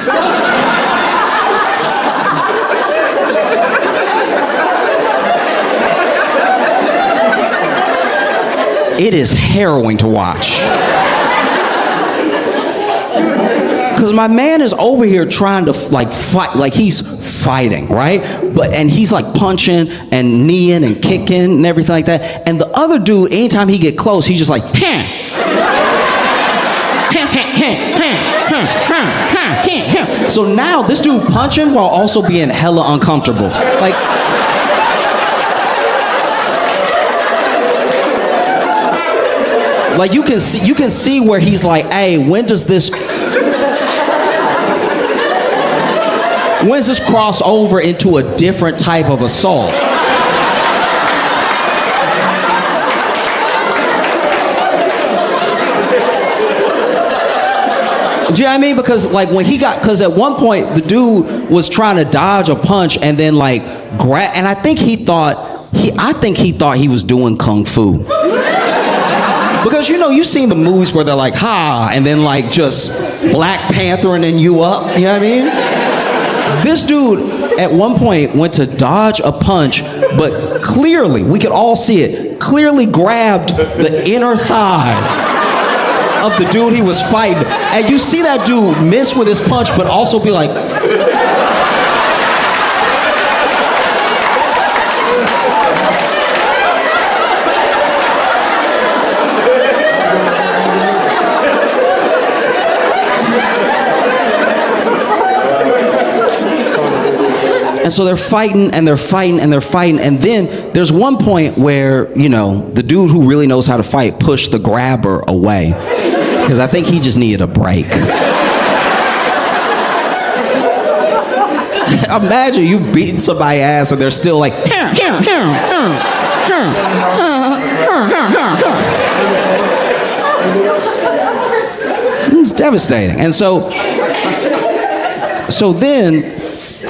It is harrowing to watch. Because my man is over here trying to like fight, like he's fighting, right? And he's like punching and kneeing and kicking and everything like that. And the other dude, anytime he get close, he's just like, So now this dude punching while also being hella uncomfortable. Like you can see where he's like, hey, when's this cross over into a different type of assault? Do you know what I mean? Because at one point the dude was trying to dodge a punch and then like grab, and I think he thought he was doing kung fu. Because, you know, you've seen the movies where they're like, ha, and then like just Black Panthering you up, you know what I mean? This dude at one point went to dodge a punch, but clearly, we could all see it, clearly grabbed the inner thigh of the dude he was fighting. And you see that dude miss with his punch, but also be like, and so they're fighting, and then there's one point where, you know, the dude who really knows how to fight pushed the grabber away, because I think he just needed a break. Imagine you beating somebody's ass and they're still like, it's devastating. And so then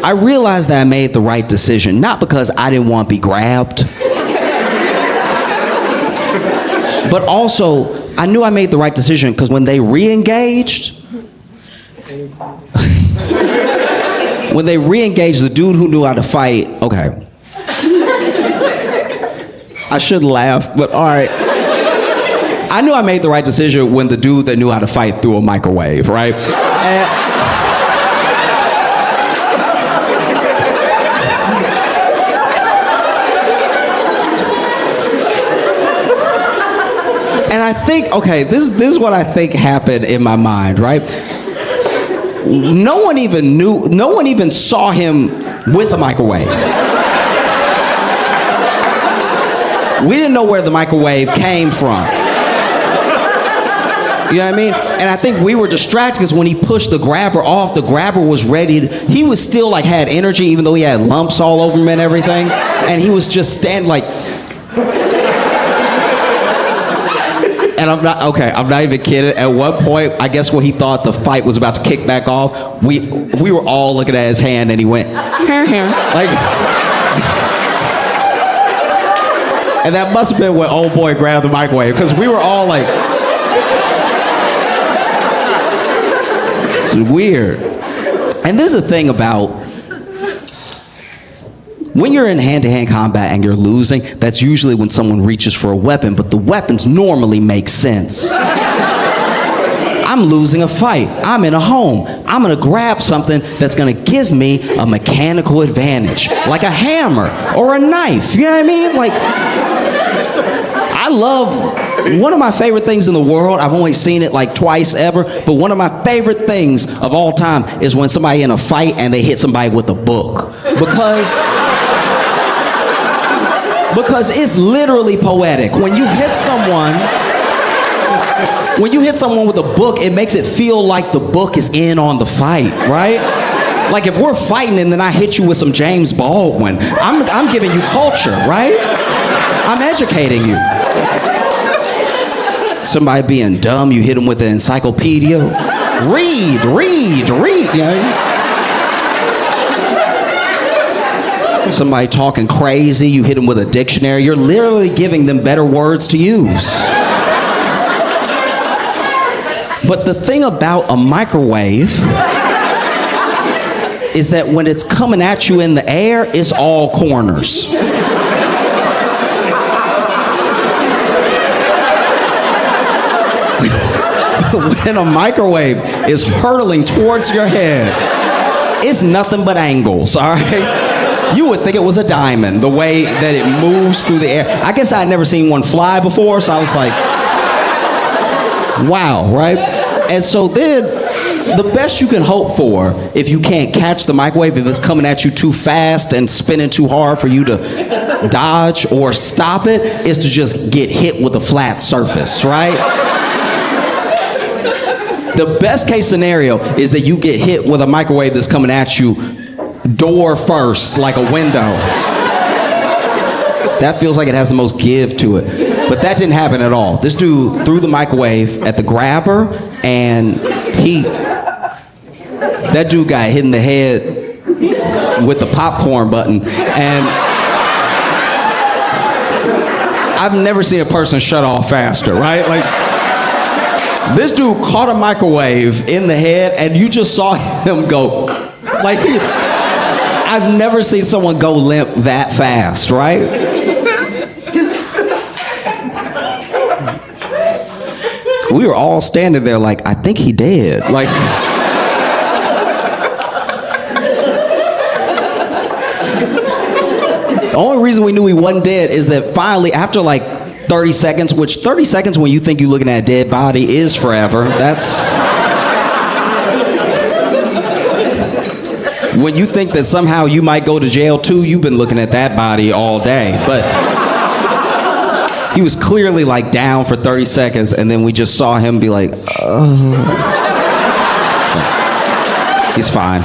I realized that I made the right decision, not because I didn't want to be grabbed, but also I knew I made the right decision because when they re-engaged, When they re-engaged the dude who knew how to fight, okay. I shouldn't laugh, but all right. I knew I made the right decision when the dude that knew how to fight threw a microwave, right? And I think, okay, this is what I think happened in my mind, right? No one even saw him with a microwave. We didn't know where the microwave came from. You know what I mean? And I think we were distracted because when he pushed the grabber off, the grabber was ready. He was still like had energy, even though he had lumps all over him and everything. And he was just standing like. And I'm not even kidding. At one point, I guess when he thought the fight was about to kick back off, we were all looking at his hand, and he went, like. And that must have been when old boy grabbed the microwave, because we were all like, it's weird. And there's a thing about when you're in hand-to-hand combat and you're losing, that's usually when someone reaches for a weapon, but the weapons normally make sense. I'm losing a fight. I'm in a home. I'm gonna grab something that's gonna give me a mechanical advantage, like a hammer or a knife. You know what I mean? Like, I love, one of my favorite things in the world, I've only seen it like twice ever, but one of my favorite things of all time is when somebody in a fight and they hit somebody with a book. Because it's literally poetic. When you hit someone with a book, it makes it feel like the book is in on the fight, right? Like if we're fighting and then I hit you with some James Baldwin, I'm giving you culture, right? I'm educating you. Somebody being dumb, you hit them with an encyclopedia. Read. You know? Somebody talking crazy, you hit them with a dictionary. You're literally giving them better words to use. But the thing about a microwave is that when it's coming at you in the air, it's all corners. When a microwave is hurtling towards your head, it's nothing but angles, all right? You would think it was a diamond, the way that it moves through the air. I guess I'd never seen one fly before, so I was like, wow, right? And so then, the best you can hope for, if you can't catch the microwave, if it's coming at you too fast and spinning too hard for you to dodge or stop it, is to just get hit with a flat surface, right? The best case scenario is that you get hit with a microwave that's coming at you door first, like a window. That feels like it has the most give to it. But that didn't happen at all. This dude threw the microwave at the grabber, and that dude got hit in the head with the popcorn button. And I've never seen a person shut off faster, right? Like, this dude caught a microwave in the head, and you just saw him go, like, I've never seen someone go limp that fast, right? We were all standing there like, I think he dead. Like, the only reason we knew he wasn't dead is that finally, after like 30 seconds, which 30 seconds when you think you're looking at a dead body is forever. That's... When you think that somehow you might go to jail too, you've been looking at that body all day. But he was clearly like down for 30 seconds, and then we just saw him be like, oh. So, he's fine.